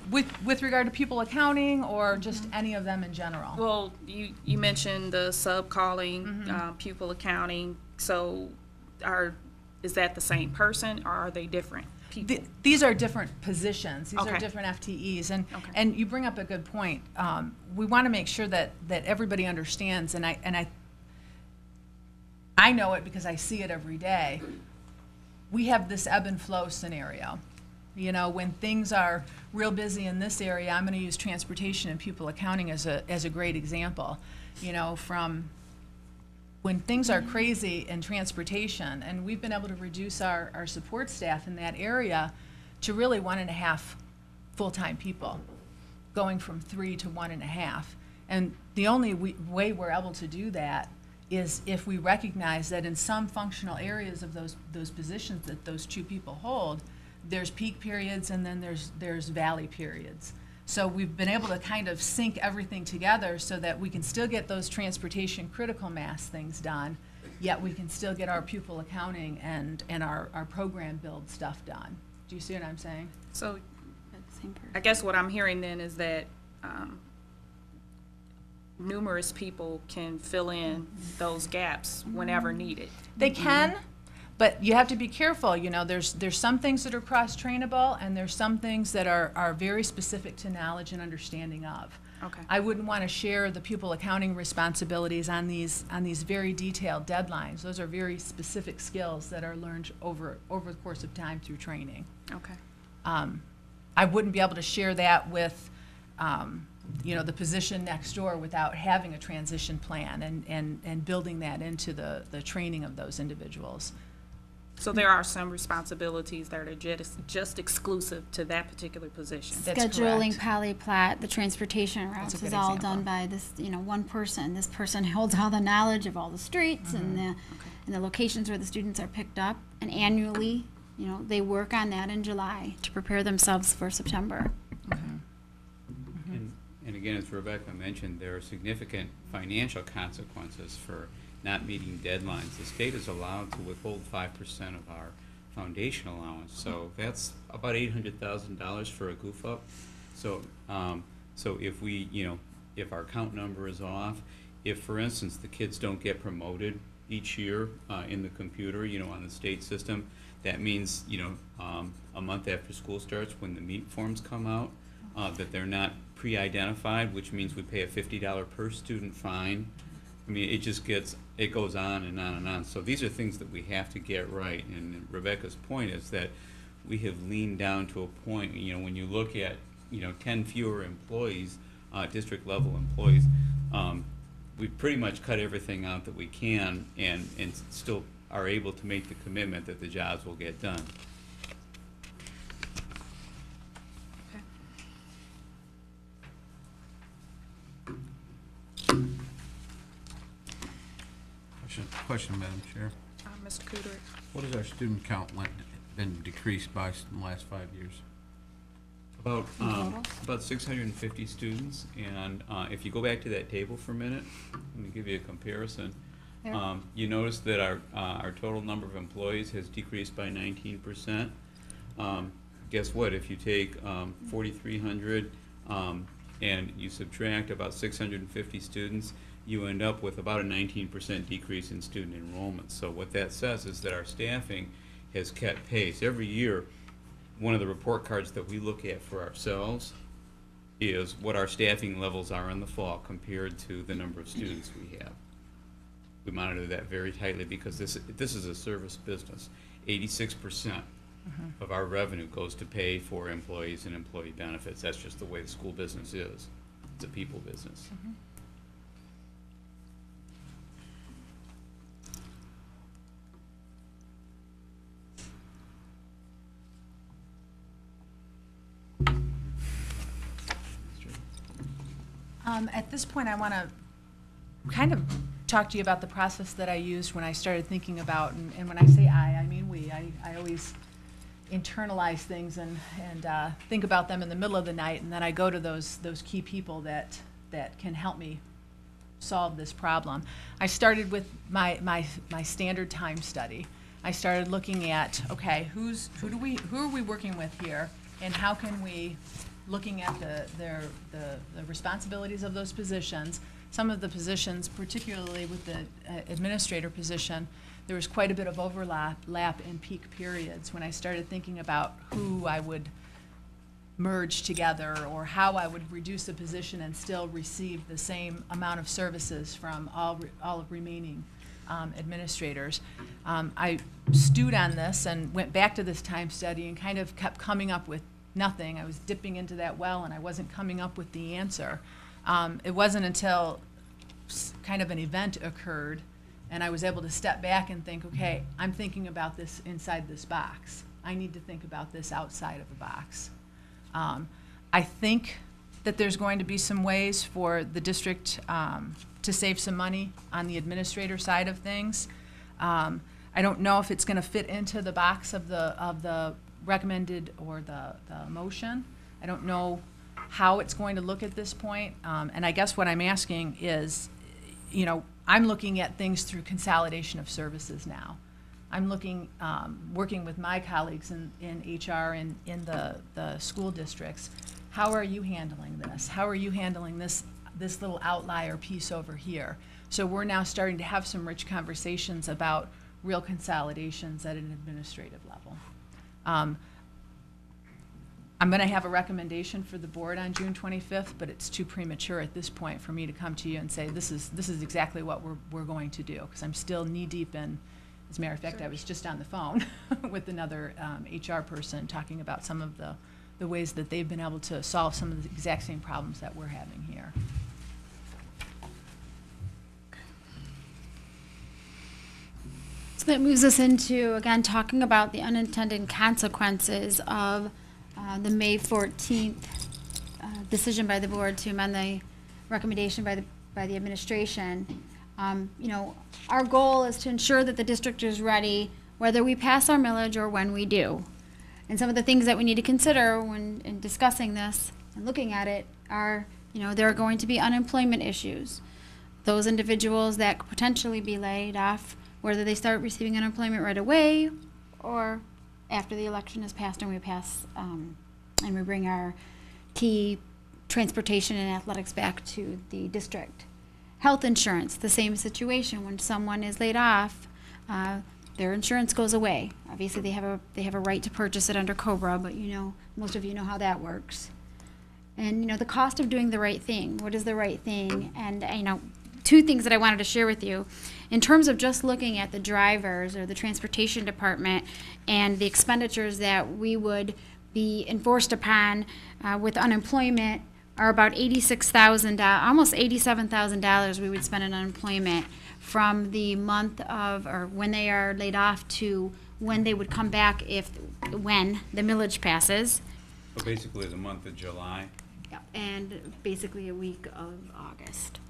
with regard to pupil accounting, or just any of them in general? Well, you mentioned the sub-calling, pupil accounting, so is that the same person, or are they different people? These are different positions. These are Okay. different FTEs, and Okay. and you bring up a good point. We want to make sure that everybody understands, and I know it because I see it every day. We have this ebb and flow scenario. You know, when things are real busy in this area, I'm going to use transportation and pupil accounting as a great example. You know, from when things are crazy in transportation, and we've been able to reduce our support staff in that area to really 1.5 full-time people, going from 3 to 1.5. And the only way we're able to do that is if we recognize that in some functional areas of those positions that those two people hold, there's peak periods and then there's valley periods. So we've been able to kind of sync everything together so that we can still get those transportation critical mass things done, yet we can still get our pupil accounting and our program build stuff done. Do you see what I'm saying? So Same person. I guess what I'm hearing then is that numerous people can fill in those gaps whenever needed. They can, but you have to be careful. You know, there's some things that are cross-trainable, and there's some things that are very specific to knowledge and understanding of. Okay. I wouldn't want to share the pupil accounting responsibilities on these very detailed deadlines. Those are very specific skills that are learned over the course of time through training. Okay. I wouldn't be able to share that with, you know, the position next door without having a transition plan and building that into the training of those individuals. So there are some responsibilities that are just exclusive to that particular position. That's Scheduling, correct. polyplat, the transportation routes a is good all example. done by this, you know, one person. This person holds all the knowledge of all the streets and the locations where the students are picked up. And annually, you know, they work on that in July to prepare themselves for September. And again, as Rebecca mentioned, there are significant financial consequences for not meeting deadlines. The state is allowed to withhold 5% of our foundation allowance, so that's about $800,000 for a goof up. So, so if we, you know, if our count number is off, if, for instance, the kids don't get promoted each year in the computer, you know, on the state system, that means, you know, a month after school starts, when the MEET forms come out, that they're not pre-identified, which means we pay a $50 per student fine. I mean, it just gets, it goes on and on and on. So these are things that we have to get right. And Rebecca's point is that we have leaned down to a point, you know, when you look at, you know, 10 fewer employees, district level employees, we pretty much cut everything out that we can and still are able to make the commitment that the jobs will get done. Question, Madam Chair. Mr. Kudrick? What has our student count been decreased by in the last 5 years? About 650 students, and if you go back to that table for a minute, let me give you a comparison. There. You notice that our total number of employees has decreased by 19%. Guess what? If you take 4,300 and you subtract about 650 students, you end up with about a 19% decrease in student enrollment. So what that says is that our staffing has kept pace. Every year, one of the report cards that we look at for ourselves is what our staffing levels are in the fall compared to the number of students we have. We monitor that very tightly because this is a service business. 86% of our revenue goes to pay for employees and employee benefits. That's just the way the school business is. It's a people business. At this point, I want to kind of talk to you about the process that I used when I started thinking about, and when I say I mean we. I always internalize things and think about them in the middle of the night, and then I go to those key people that can help me solve this problem. I started with my standard time study. I started looking at, okay, who are we working with here, and how can we, looking at the responsibilities of those positions. Some of the positions, particularly with the administrator position, there was quite a bit of overlap in peak periods when I started thinking about who I would merge together or how I would reduce a position and still receive the same amount of services from all of remaining administrators. I stewed on this and went back to this time study and kind of kept coming up with nothing. I was dipping into that well and I wasn't coming up with the answer. It wasn't until kind of an event occurred and I was able to step back and think, okay, I'm thinking about this inside this box. I need to think about this outside of the box. I think that there's going to be some ways for the district to save some money on the administrator side of things. I don't know if it's going to fit into the box of the recommended or the motion. I don't know how it's going to look at this point. And I guess what I'm asking is, you know, I'm looking at things through consolidation of services now. I'm looking, working with my colleagues in HR and in the school districts. How are you handling this? How are you handling this this little outlier piece over here. So we're now starting to have some rich conversations about real consolidations at an administrative level. I'm going to have a recommendation for the board on June 25th, but it's too premature at this point for me to come to you and say this is exactly what we're going to do, because I'm still knee deep in. As a matter of fact, I was just on the phone with another HR person talking about some of the ways that they've been able to solve some of the exact same problems that we're having here. So that moves us into, again, talking about the unintended consequences of the May 14th decision by the board to amend the recommendation by the administration. You know, our goal is to ensure that the district is ready whether we pass our millage or when we do. And some of the things that we need to consider when in discussing this and looking at it are, you know, there are going to be unemployment issues. Those individuals that could potentially be laid off, whether they start receiving unemployment right away or after the election is passed and we pass and we bring our key transportation and athletics back to the district. Health insurance, the same situation. When someone is laid off, their insurance goes away. Obviously, they have a right to purchase it under COBRA, but you know, most of you know how that works. And you know, the cost of doing the right thing. What is the right thing? And you know, two things that I wanted to share with you. In terms of just looking at the drivers or the transportation department and the expenditures that we would be enforced upon with unemployment are about $86,000, almost $87,000 we would spend on unemployment from the month of, or when they are laid off to when they would come back when the millage passes. So basically the month of July. Yeah, and basically a week of August.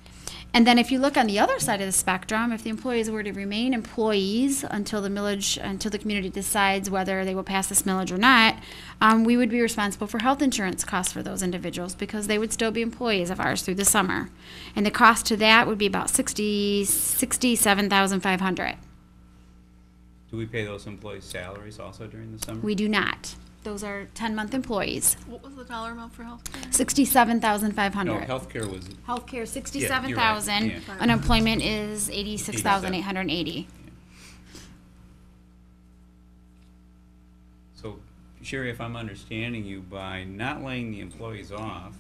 And then if you look on the other side of the spectrum, if the employees were to remain employees until the community decides whether they will pass this millage or not, we would be responsible for health insurance costs for those individuals because they would still be employees of ours through the summer. And the cost to that would be about $67,500. Do we pay those employees salaries also during the summer? We do not. Those are 10-month employees. What was the dollar amount for healthcare? $67,500. No, healthcare was, Healthcare, Yeah, you're right. $67,000. Yeah. Unemployment is $86,880. so Sherry, if I'm understanding you, by not laying the employees off,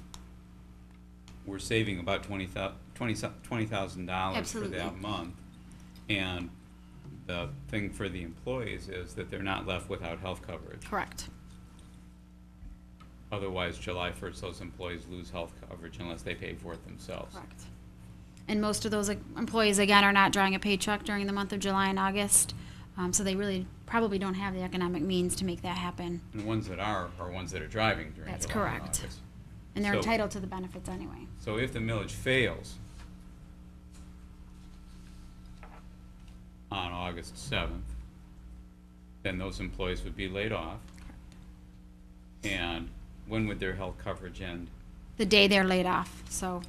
we're saving about $20,000 for Absolutely. that month. And the thing for the employees is that they're not left without health coverage. Correct. Otherwise, July 1st, those employees lose health coverage unless they pay for it themselves. Correct. And most of those employees, again, are not drawing a paycheck during the month of July and August. So they really probably don't have the economic means to make that happen. And the ones that are ones that are driving during That's July and correct. August. And they're So- entitled to the benefits anyway. So if the millage fails on August 7th, then those employees would be laid off. And when would their health coverage end? The day they're laid off, so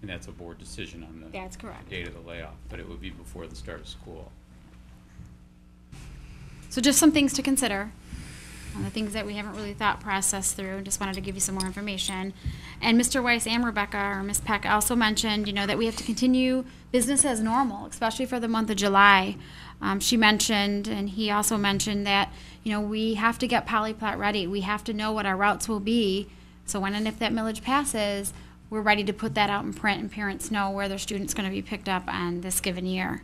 And that's a board decision on the that's correct. date of the layoff, but it would be before the start of school. So just some things to consider. The things that we haven't really processed through. Just wanted to give you some more information. And Mr. Weiss and Rebecca, or Ms. Peck, also mentioned, you know, that we have to continue business as normal, especially for the month of July. She mentioned, and he also mentioned that, you know, we have to get Polyplot ready. We have to know what our routes will be. So when and if that millage passes, we're ready to put that out in print and parents know where their student's going to be picked up on this given year.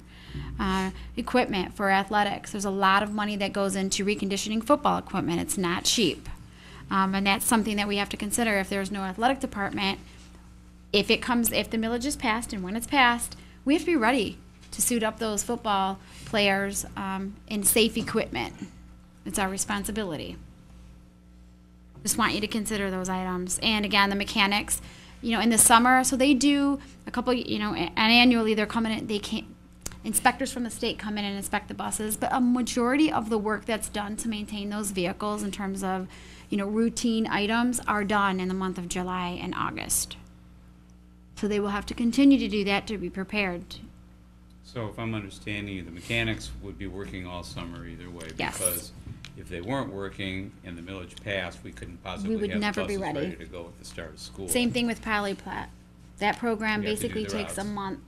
Equipment for athletics. There's a lot of money that goes into reconditioning football equipment. It's not cheap. And that's something that we have to consider if there's no athletic department. If the millage is passed and when it's passed, we have to be ready to suit up those football players in safe equipment. It's our responsibility. Just want you to consider those items. And again, the mechanics, you know, in the summer, so they do a couple, you know, and annually they're coming in, inspectors from the state come in and inspect the buses, but a majority of the work that's done to maintain those vehicles in terms of, you know, routine items are done in the month of July and August. So they will have to continue to do that to be prepared. So if I'm understanding you, the mechanics would be working all summer either way. Yes. Because if they weren't working and the millage passed, we couldn't possibly would have the never be buses ready. ready to go at the start of school. Same thing with Polyplat. That program We have to do basically the takes a routes. month.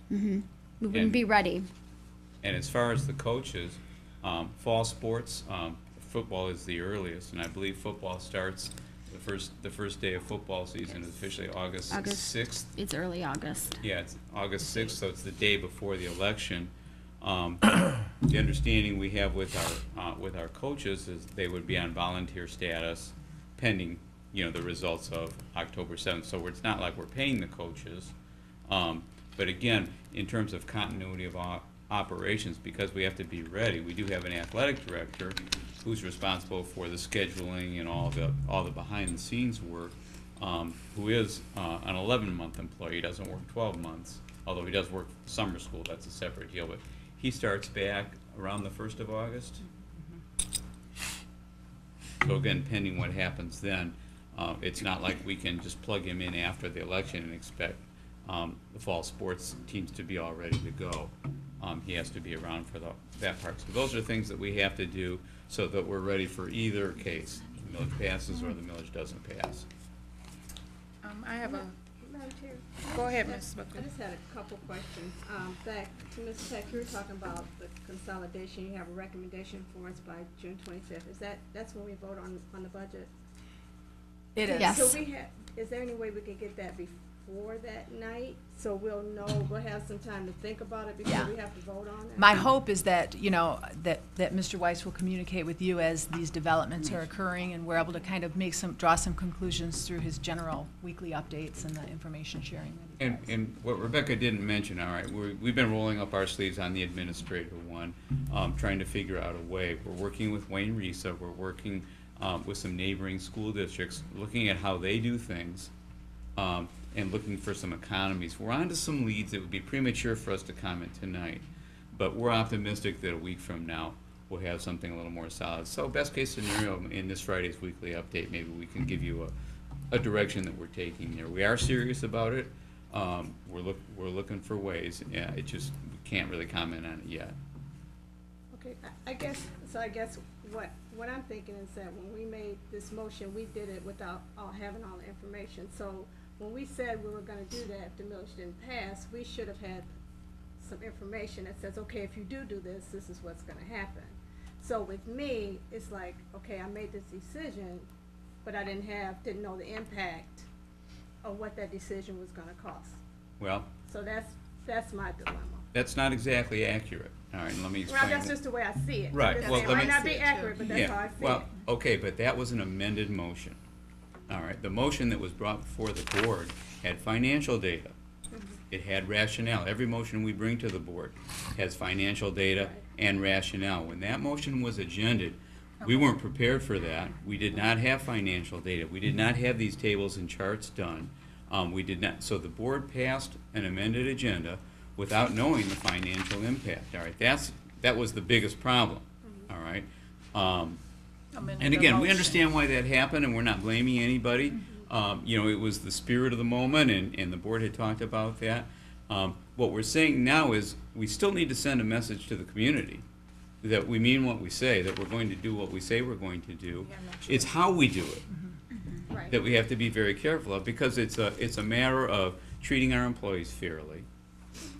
We wouldn't And- be ready. And as far as the coaches, fall sports, football is the earliest, and I believe football starts, the first day of football season is officially August August. 6th. It's early August. Yeah, it's August 6th, so it's the day before the election. The understanding we have with our coaches is they would be on volunteer status pending, the results of October 7th. So it's not like we're paying the coaches. But again, in terms of continuity of operations, because we have to be ready, we do have an athletic director who's responsible for the scheduling and all the behind-the-scenes work, who is an 11-month employee. He doesn't work 12 months, although he does work summer school. That's a separate deal. But he starts back around the 1st of August. So again, pending what happens then, it's not like we can just plug him in after the election and expect the fall sports teams to be all ready to go. He has to be around for that part. So those are things that we have to do so that we're ready for either case. The millage passes or the millage doesn't pass. I have a, Madam Chair, go ahead, Ms. I McLean. just had a couple questions. Back to Ms. Peck, you were talking about the consolidation. You have a recommendation for us by June 25th. That's when we vote on the budget? It is. Yes. So is there any way we could get that before that night? So we'll have some time to think about it before Yeah. we have to vote on it? My hope is that, that Mr. Weiss will communicate with you as these developments are occurring, and we're able to kind of draw some conclusions through his general weekly updates and the information sharing that he does. And what Rebecca didn't mention, all right, we've been rolling up our sleeves on the administrative one, trying to figure out a way. We're working with Wayne Risa, we're working with some neighboring school districts, looking at how they do things, and looking for some economies. We're on to some leads. It would be premature for us to comment tonight, but we're optimistic that a week from now we'll have something a little more solid. So best case scenario, in this Friday's weekly update, maybe we can give you a direction that we're taking there. We are serious about it. We're looking for ways. Yeah, it just, we can't really comment on it yet. Okay, I guess what I'm thinking is that when we made this motion, we did it without having all the information. So when we said we were gonna do that, if the millage didn't pass, we should have had some information that says, okay, if you do this, this is what's gonna happen. So with me, it's like, okay, I made this decision, but I didn't know the impact of what that decision was gonna cost. Well, So that's my dilemma. that's not exactly accurate. All right, let me explain. Well, that's just the way I see it. Right, I'm just well, saying, let it me- might not be accurate, but that's how I see it. Well, okay, but that was an amended motion. All right, the motion that was brought before the board had financial data. It had rationale. Every motion we bring to the board has financial data and rationale. When that motion was agended, we weren't prepared for that. We did not have financial data. We did not have these tables and charts done. We did not, so the board passed an amended agenda without knowing the financial impact. All right, that was the biggest problem. All right. And again, we understand why that happened, and we're not blaming anybody. It was the spirit of the moment, and the board had talked about that. What we're saying now is we still need to send a message to the community that we mean what we say, that we're going to do what we say we're going to do. It's how we do it Right. that we have to be very careful of, because it's a matter of treating our employees fairly.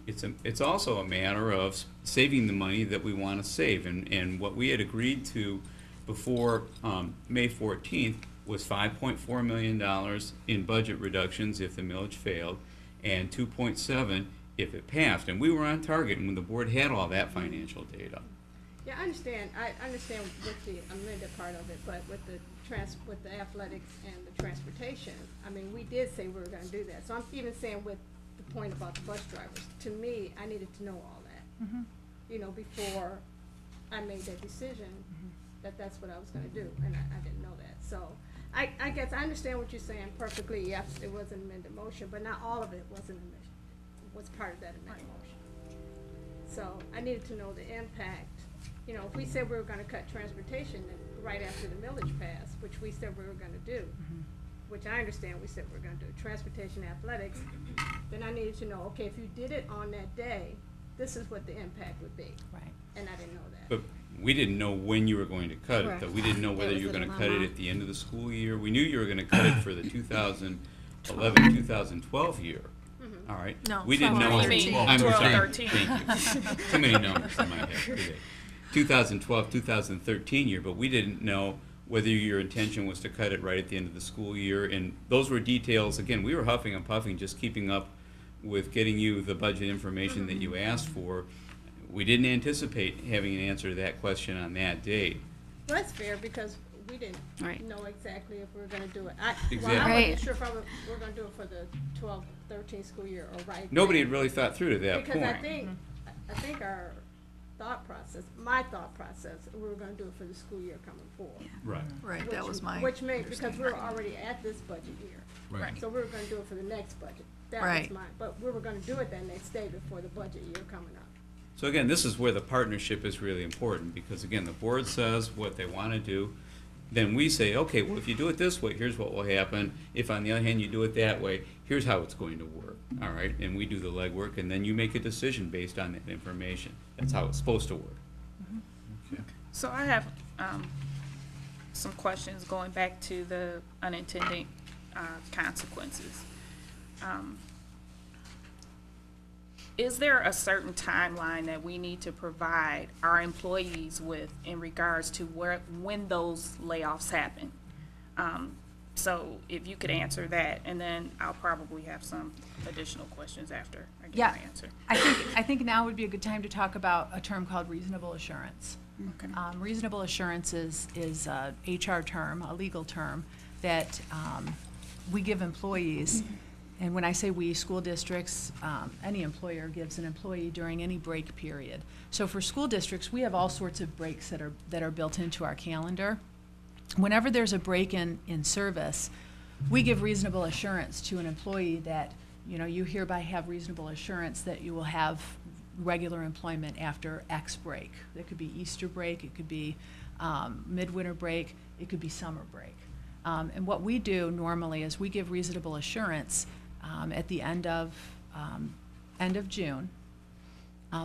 It's also a matter of saving the money that we want to save, and what we had agreed to before May 14th was $5.4 million in budget reductions if the millage failed, and 2.7 if it passed. And we were on target when the board had all that financial data. Yeah, I understand with the amended part of it, but with the athletics and the transportation, I mean, we did say we were gonna do that. So I'm even saying with the point about the bus drivers, to me, I needed to know all that. Before I made that decision, that's what I was gonna do, and I didn't know that. So I guess I understand what you're saying perfectly. Yes, it was an amended motion, but not all of it was part of that amended motion. So I needed to know the impact. If we said we were gonna cut transportation right after the millage passed, which we said we were gonna do, which I understand we said we were gonna do, transportation, athletics, then I needed to know, okay, if you did it on that day, this is what the impact would be. Right. And I didn't know that. But we didn't know when you were going to cut it, though. We didn't know whether That you were was gonna a cut it dilemma. at the end of the school year. We knew you were gonna cut it for the 2011, 2012 year. All right? No, We didn't know. 12, 13. I'm 12, sorry. 13. Thank you. Too many numbers in my head today. 2012, 2013 year, but we didn't know whether your intention was to cut it right at the end of the school year. And those were details, again, we were huffing and puffing, just keeping up with getting you the budget information that you asked for. We didn't anticipate having an answer to that question on that date. Well, that's fair, because we didn't Right. know exactly if we were gonna do it. Exactly. I Right. wasn't sure if we're gonna do it for the 12-13 school year or right. Nobody then. had really thought through to that Because I point. think our my thought process, we were gonna do it for the school year coming forward. Right. Right, that was my. Which made, because we were already at this budget year. Right. So we were gonna do it for the next budget. That was Right. mine, but we were gonna do it that next day before the budget year coming up. So again, this is where the partnership is really important, because again, the board says what they want to do, then we say, okay, well, if you do it this way, here's what will happen. If on the other hand, you do it that way, here's how it's going to work, all right? And we do the legwork, and then you make a decision based on that information. That's how it's supposed to work. So I have some questions going back to the unintended consequences. Is there a certain timeline that we need to provide our employees with in regards to when those layoffs happen? So if you could answer that, and then I'll probably have some additional questions after I get Yeah. my answer. I think now would be a good time to talk about a term called reasonable assurance. Okay. Reasonable assurance is a HR term, a legal term, that we give employees, and when I say we, school districts, any employer gives an employee during any break period. So for school districts, we have all sorts of breaks that are built into our calendar. Whenever there's a break in service, we give reasonable assurance to an employee that, you know, you hereby have reasonable assurance that you will have regular employment after X break. It could be Easter break, it could be midwinter break, it could be summer break. And what we do normally is we give reasonable assurance at the end of June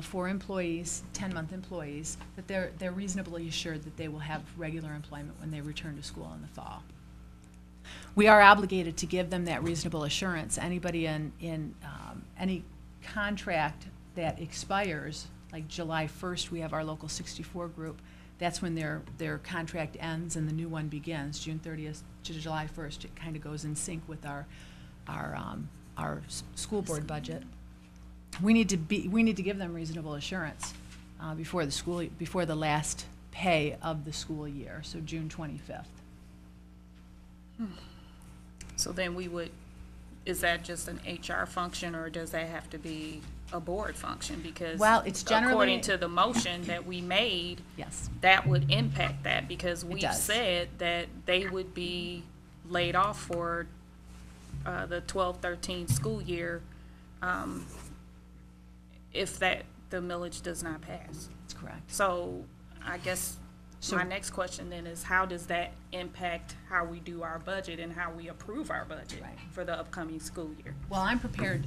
for employees, 10-month employees, that they're reasonably assured that they will have regular employment when they return to school in the fall. We are obligated to give them that reasonable assurance. Anybody in any contract that expires, like July 1st, we have our Local 64 group. That's when their contract ends and the new one begins, June 30th to July 1st. It kind of goes in sync with our school board budget. We need to give them reasonable assurance before the last pay of the school year, so June 25th. So then is that just an HR function, or does that have to be a board function? Because Well, it's generally- according to the motion that we made, Yes. that would impact that, because we've does. said that they would be laid off for the 12-13 school year if the millage does not pass. That's correct. So I guess So- my next question then is, how does that impact how we do our budget and how we approve our budget Right. for the upcoming school year? Well, I'm prepared,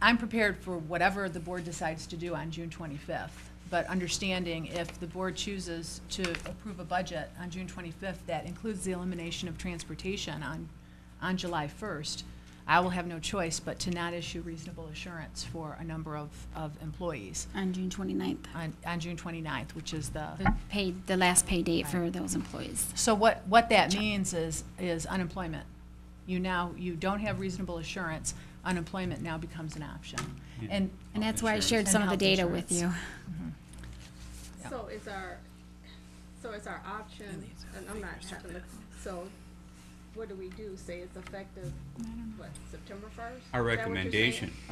I'm prepared for whatever the board decides to do on June 25th. But understanding if the board chooses to approve a budget on June 25th that includes the elimination of transportation on July 1st, I will have no choice but to not issue reasonable assurance for a number of employees On June 29th, on June 29th, which is the last pay date for those employees. So what that means is unemployment. You don't have reasonable assurance, unemployment now becomes an option. And And that's why I shared And some of the health data with insurance. you. Yeah. So is our option, and I'm not sure, so what do we do? Say it's effective, what, September 1st? Our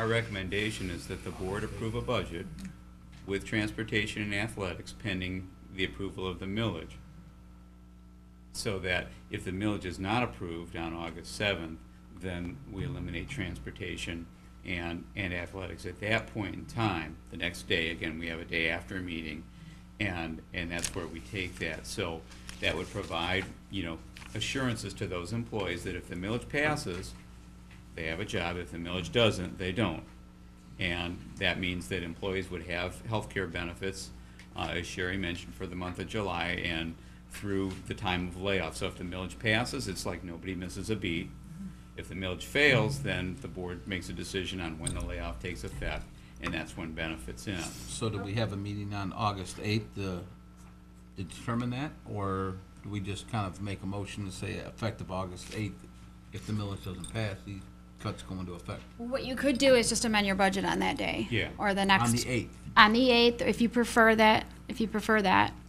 recommendation is that the board approve a budget with transportation and athletics pending the approval of the millage. So that if the millage is not approved on August 7th, then we eliminate transportation and athletics. At that point in time, the next day, again, we have a day after a meeting, and that's where we take that. So that would provide, assurances to those employees that if the millage passes, they have a job. If the millage doesn't, they don't. And that means that employees would have health care benefits, as Sherry mentioned, for the month of July and through the time of layoff. So if the millage passes, it's like nobody misses a beat. If the millage fails, then the board makes a decision on when the layoff takes effect, and that's when benefits end. So do we have a meeting on August 8th to determine that? Or do we just kind of make a motion to say effective August 8th, if the millage doesn't pass, these cuts go into effect? What you could do is just amend your budget on that day. Yeah. Or the next. On the 8th? On the 8th, if you prefer that,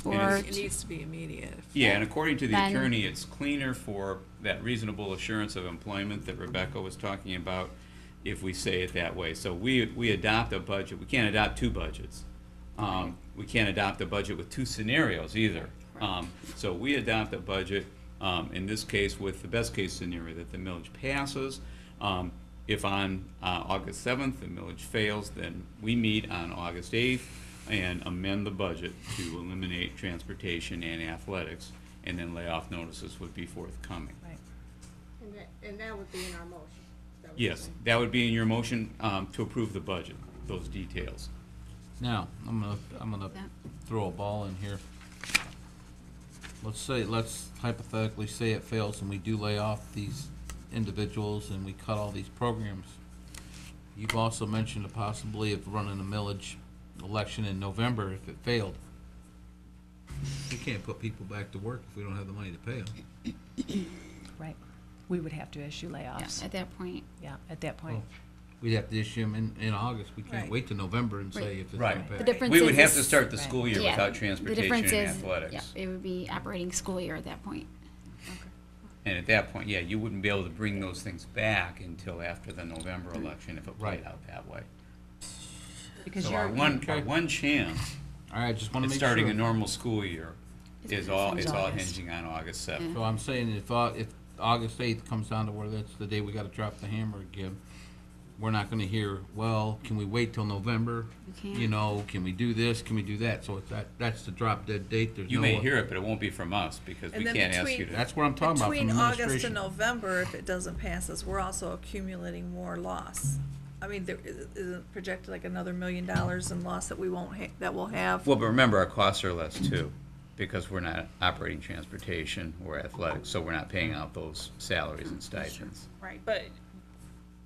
or, It needs to be immediate. Yeah, and according to the Then- attorney, it's cleaner for that reasonable assurance of employment that Rebecca was talking about if we say it that way. So we adopt a budget. We can't adopt two budgets. We can't adopt a budget with two scenarios either. So we adopt a budget, in this case, with the best case scenario that the millage passes. If on August 7th the millage fails, then we meet on August 8th and amend the budget to eliminate transportation and athletics, and then layoff notices would be forthcoming. Right. And that would be in our motion. Is that what you're Yes, saying? that would be in your motion to approve the budget, those details. Now, I'm gonna Yeah. throw a ball in here. Let's hypothetically say it fails and we do lay off these individuals and we cut all these programs. You've also mentioned a possibility of running a millage election in November if it failed. We can't put people back to work if we don't have the money to pay them. Right. We would have to issue yeah, layoffs. at that point. Yeah, at that point. Well, we'd have to issue them in August. We can't Right. wait till November and say Right. if it's Right. gonna pass. The difference We would have is- to start the Right. school year Yeah, without the transportation difference and is, athletics. yeah, it would be operating school year at that point. And at that point, yeah, you wouldn't be able to bring those things back until after the November election if it played Right. out that way. Because So you're. our one chance All right, just wanna at make starting a sure. normal school year is all August. hinging on August 7th. So I'm saying if August 8th comes down to where that's the day we gotta drop the hammer again, we're not gonna hear, well, can we wait till November? You can't. You know, can we do this, can we do that? So it's that's the drop dead date, there's no. You may hear it, but it won't be from us because we And then can't ask between- you to. That's what I'm talking about from Between August and administration. November, if it doesn't pass us, we're also accumulating more loss. I mean, there isn't projected like another $1 million in loss that we won't that we'll have. Well, but remember, our costs are less too, because we're not operating transportation or athletics, so we're not paying out those salaries and stipends. Right, but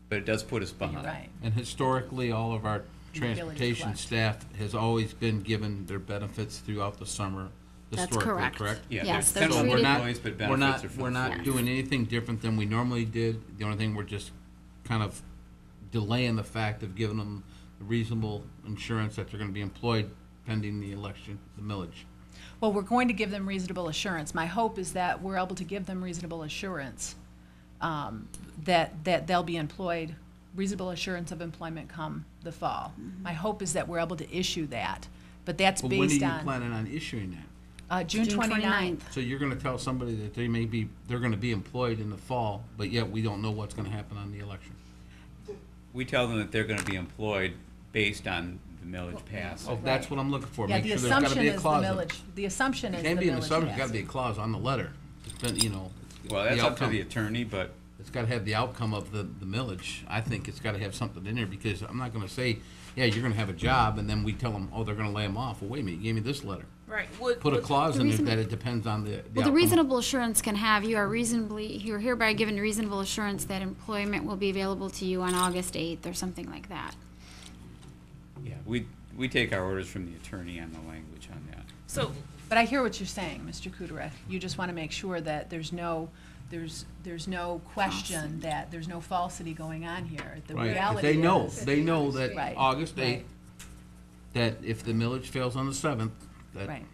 But it does put us You're behind. right. And historically, all of our ability to transportation collect. staff has always been given their benefits throughout the summer, That's historically, correct. Yeah, Yes, there's they're temporary treated- employees, but benefits are for We're the not full year. doing anything different than we normally did. The only thing, we're just kind of delaying the fact of giving them reasonable insurance that they're gonna be employed pending the election, the millage. Well, we're going to give them reasonable assurance. My hope is that we're able to give them reasonable assurance, that they'll be employed, reasonable assurance of employment come the fall. My hope is that we're able to issue that, but that's But when are based you on, planning on issuing that? June 29th. So you're gonna tell somebody that they're gonna be employed in the fall, but yet we don't know what's gonna happen on the election. We tell them that they're gonna be employed based on the millage pass. Oh, that's what I'm looking for. Yeah, Make the sure there's gotta assumption be a is the clause in it. millage, the assumption is It the can't be an millage assumption, it's pass. gotta be a clause on the letter. Then, you know, Well, that's up to outcome. the attorney, but It's gotta have the outcome of the millage. I think it's gotta have something in there, because I'm not gonna say, yeah, you're gonna have a job, and then we tell them, oh, they're gonna lay them off. Well, wait a minute, you gave me this letter. right, Put a clause the in there reason- that it depends on the Well, the outcome. reasonable assurance can have, you're hereby given reasonable assurance that employment will be available to you on August 8th or something like that. yeah, we take our orders from the attorney on the language on that. so, But I hear what you're saying, Mr. Kudarek. You just want to make sure that there's no question, that there's no falsity going on here. The Right, 'cause reality is. they know that Right, August right. 8th, that if the millage fails on the 7th, that. Right.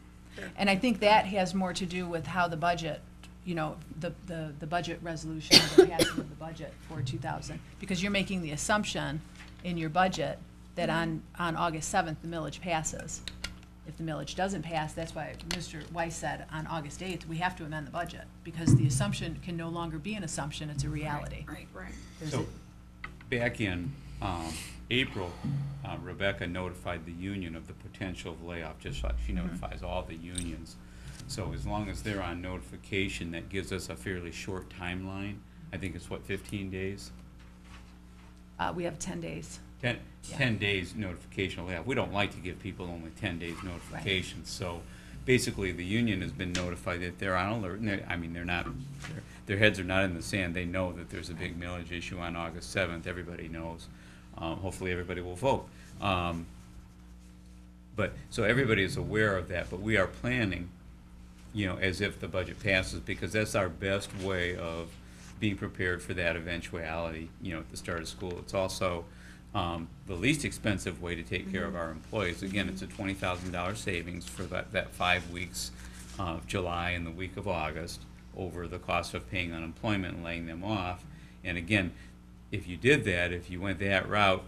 And I think that has more to do with how the budget, you know, the budget resolution, the passing of the budget for 2000. Because you're making the assumption in your budget that on August 7th, the millage passes. If the millage doesn't pass, that's why Mr. Weiss said on August 8th, we have to amend the budget. Because the assumption can no longer be an assumption, it's a reality. right, right. So, back in April, Rebecca notified the union of the potential of layoff, just like she notifies all the unions. So as long as they're on notification, that gives us a fairly short timeline. I think it's what, 15 days? We have 10 days. 10, Yeah. 10 days notification of layoff. We don't like to give people only 10 days notification, so basically, the union has been notified that they're on alert, and they're not, their heads are not in the sand. They know that there's a big millage issue on August 7th. Everybody knows. Hopefully, everybody will vote. But, so everybody is aware of that, but we are planning, as if the budget passes, because that's our best way of being prepared for that eventuality, at the start of school. It's also the least expensive way to take care of our employees. Again, it's a $20,000 savings for that 5 weeks of July and the week of August over the cost of paying unemployment and laying them off. And again, if you did that, if you went that route,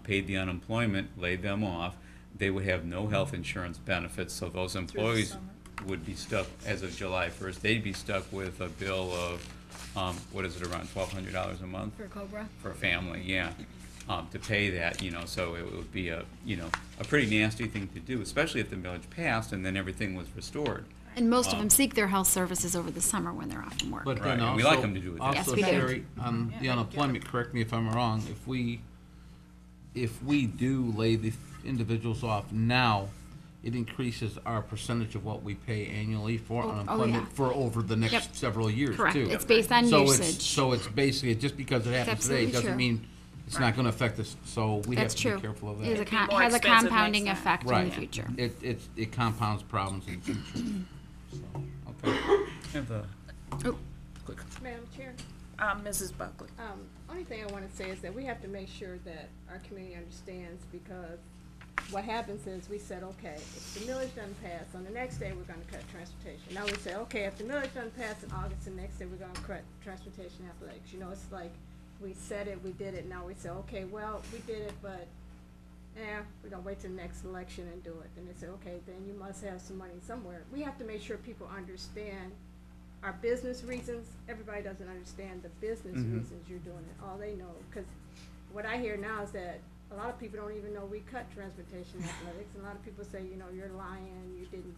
paid the unemployment, laid them off, they would have no health insurance benefits, so those employees would be stuck, as of July 1st, they'd be stuck with a bill of, what is it, around $1,200 a month? For Cobra? For a family, yeah, to pay that, so it would be a pretty nasty thing to do, especially if the millage passed and then everything was restored. And most of them seek their health services over the summer when they're off from work. But Right, then and we like them to do it. Yes, Also, we do. Sherry, on the unemployment, correct me if I'm wrong, if we do lay the individuals off now, it increases our percentage of what we pay annually for unemployment yeah. for over the next Yep. several years, too. Correct. It's based on So usage. So it's basically, just because it happens today, absolutely doesn't true. mean it's not gonna affect us, so we have That's to true. be careful of It is that. more has a expensive compounding next effect in Right. the future. It compounds problems in the future. So, okay. Have a Oh, quick. Madam Chair, Mrs. Buckley. only thing I wanna say is that we have to make sure that our community understands, because what happens is we said, okay, if the millage doesn't pass, on the next day, we're gonna cut transportation. Now we say, okay, if the millage doesn't pass in August, the next day, we're gonna cut transportation athletics. It's like, we said it, we did it, now we say, okay, well, we did it, but, we're gonna wait till the next election and do it. Then they say, okay, then you must have some money somewhere. We have to make sure people understand our business reasons. Everybody doesn't understand the business reasons you're doing it. All they know, because what I hear now is that a lot of people don't even know we cut transportation athletics. A lot of people say, you're lying, you didn't,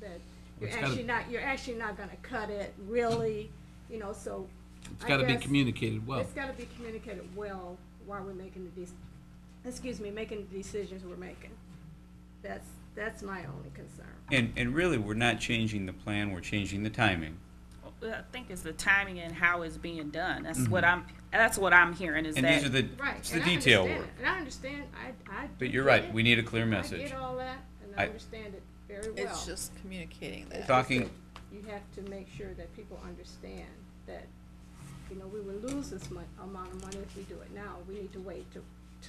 that you're actually not gonna cut it, really, so. It's I gotta be guess communicated well. It's gotta be communicated well while we're making making the decisions we're making. That's my only concern. And really, we're not changing the plan, we're changing the timing. Well, I think it's the timing and how it's being done. That's what I'm hearing is And that. these are Right. it's the and I detail understand work. it, and I understand, I But you're get right, it. we need a clear I message. get all that, and I I- understand it very well. It's just communicating It's that. just Talking- that you have to make sure that people understand that, we will lose this amount of money if we do it now. We need to wait till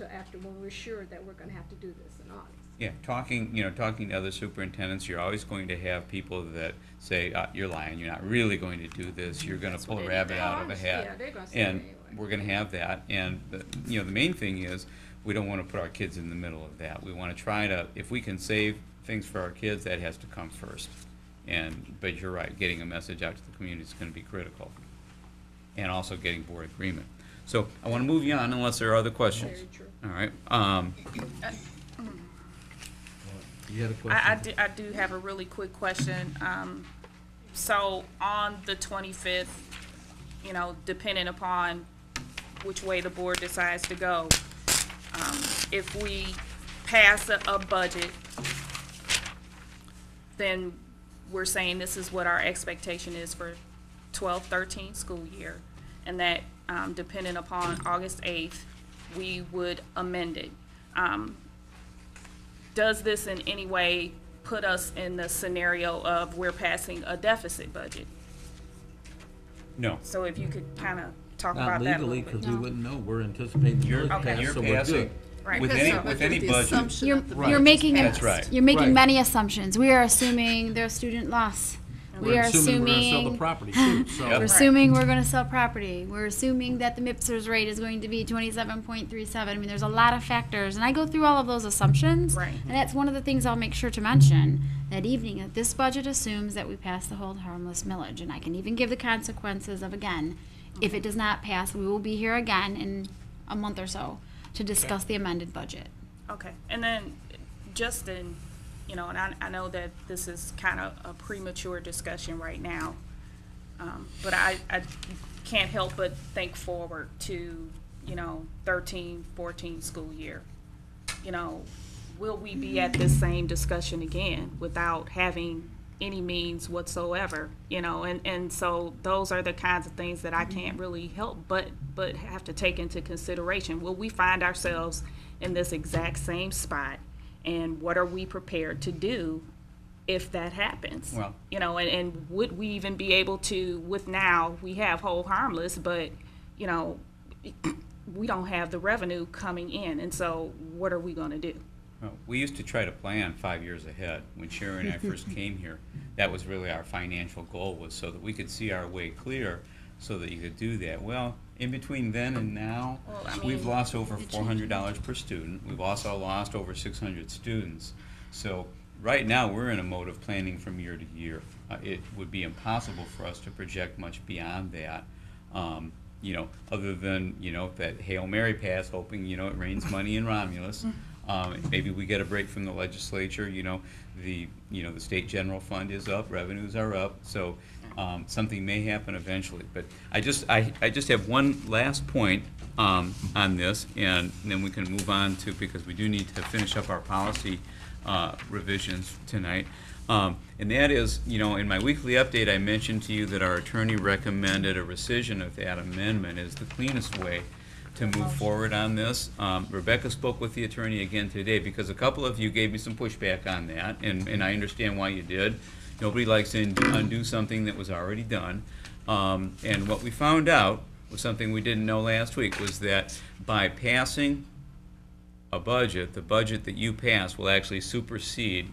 after, when we're sure that we're gonna have to do this in August. Yeah, talking to other superintendents, you're always going to have people that say, you're lying, you're not really going to do this, you're gonna pull a rabbit out of a hat. Yeah, they're gonna say it And anyway. we're gonna have that, and, the main thing is, we don't wanna put our kids in the middle of that. We wanna try to, if we can save things for our kids, that has to come first. But you're right, getting a message out to the community is gonna be critical. And also getting board agreement. So, I wanna move you on unless there are other questions. Very true. All right, You had a question? I do have a really quick question. So on the 25th, depending upon which way the board decides to go, if we pass a budget, then we're saying this is what our expectation is for 12-13 school year, and that depending upon August 8th, we would amend it. Does this in any way put us in the scenario of we're passing a deficit budget? no. So if you could kind of talk Not about that a legally, little bit. because we wouldn't know. We're anticipating the You're, millage pass, you're so we're passing, good. Right. with Because any, of with any the budget, assumption You're, that the Right. you're budget's making, That's right. you're making Right. many assumptions. We are assuming there's student loss. We are We're assuming we're gonna sell the assuming, property too, so. Yep. we're assuming we're gonna sell property. We're assuming that the MIPSers rate is going to be 27.37. I mean, there's a lot of factors, and I go through all of those assumptions. Right. And that's one of the things I'll make sure to mention that evening, that this budget assumes that we pass the hold harmless millage. And I can even give the consequences of, again, if it does not pass, we will be here again in a month or so to discuss the amended budget. Okay, and then Justin, and I know that this is kind of a premature discussion right now, but I can't help but think forward to, 13-14 school year. will we be at this same discussion again without having any means whatsoever, and so those are the kinds of things that I can't really help but have to take into consideration. Will we find ourselves in this exact same spot, and what are we prepared to do if that happens? Well- and would we even be able to, with now we have Hold Harmless, but we don't have the revenue coming in, and so what are we going to do? Well, we used to try to plan 5 years ahead. When Sherry and I first came here, that was really our financial goal, was so that we could see our way clear so that you could do that. Well, in between then and now, Well, I we've mean, lost over $400 per student. We've also lost over 600 students. So right now, we're in a mode of planning from year to year. It would be impossible for us to project much beyond that. Other than, that Hail Mary pass, hoping, it rains money in Romulus. Maybe we get a break from the legislature, the state general fund is up, revenues are up, so something may happen eventually. But I just have one last point on this, and then we can move on to, because we do need to finish up our policy revisions tonight. And that is, in my weekly update, I mentioned to you that our attorney recommended a rescission of that amendment as the cleanest way to move forward on this. Rebecca spoke with the attorney again today, because a couple of you gave me some pushback on that, and I understand why you did. Nobody likes to undo something that was already done. And what we found out was something we didn't know last week, was that by passing a budget, the budget that you pass will actually supersede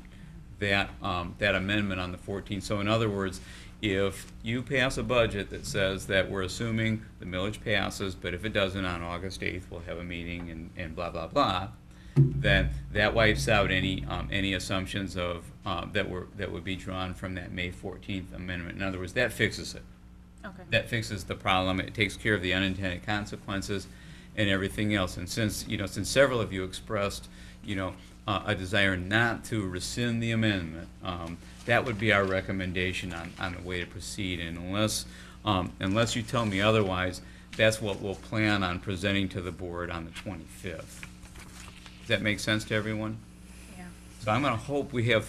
that amendment on the 14th. So in other words, if you pass a budget that says that we're assuming the millage passes, but if it doesn't, on August 8th, we'll have a meeting and blah, blah, blah, then that wipes out any assumptions of that would be drawn from that May 14th amendment. In other words, that fixes it. Okay. That fixes the problem. It takes care of the unintended consequences and everything else. And since several of you expressed, a desire not to rescind the amendment, that would be our recommendation on the way to proceed. And unless you tell me otherwise, that's what we'll plan on presenting to the board on the 25th. Does that make sense to everyone? Yeah. So I'm going to hope we have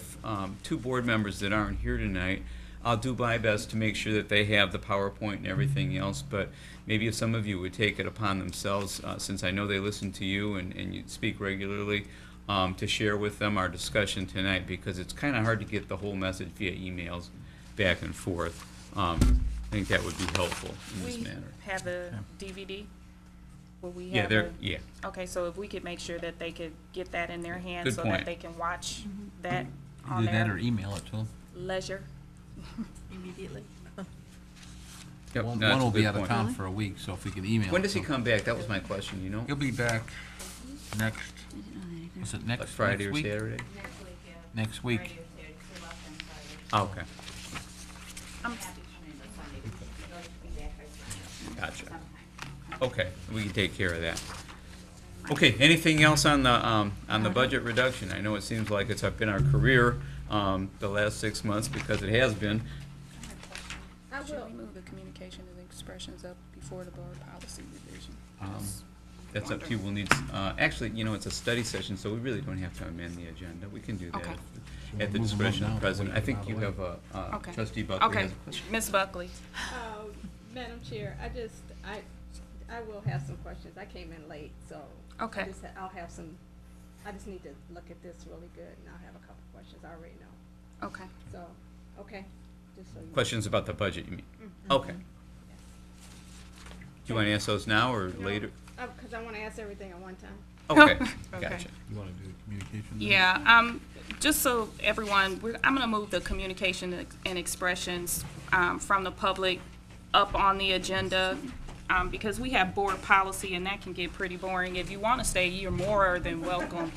two board members that aren't here tonight. I'll do my best to make sure that they have the PowerPoint and everything else, but maybe if some of you would take it upon themselves, since I know they listen to you and you speak regularly, to share with them our discussion tonight, because it's kind of hard to get the whole message via emails back and forth. I think that would be helpful in this matter. We have a DVD? Will we Yeah, have yeah. Okay, so if we could make sure that they could get that in their hands Good so point. that they can watch that on Either that or their email it to them. leisure. Immediately. Yep, One no, that's a will be good out of point. town for a week, so if we can email. When it does to he him. come back? That was my question, He'll be back next, is it next Like Friday or week? Saturday? Next week. Oh, okay, I'm gotcha. Okay, we can take care of that. Okay, anything else on the budget reduction? I know it seems like it's been our career the last 6 months, because it has been. I Should will. we move the communication and expressions up before the board policy revision? That's up to you. We'll need, actually, it's a study session, so we really don't have to amend the agenda. We can do that Okay. at the Move them up discretion of now the president. I before you think get you out of have Okay. trustee Buckley Okay, has a question. Ms. Buckley. Madam Chair, I will have some questions. I came in late, so. Okay. I just need to look at this really good, and I'll have a couple questions. I already know. Okay. So, okay, just so you. Questions about the budget, you mean? Mhm. Okay. Do you want to ask those now or No, later? Because I want to ask everything at one time. Okay, Okay. gotcha. You want to do communication? then? Yeah, just so everyone, I'm gonna move the communication and expressions, from the public up on the agenda, because we have board policy and that can get pretty boring. If you wanna stay, you're more than welcome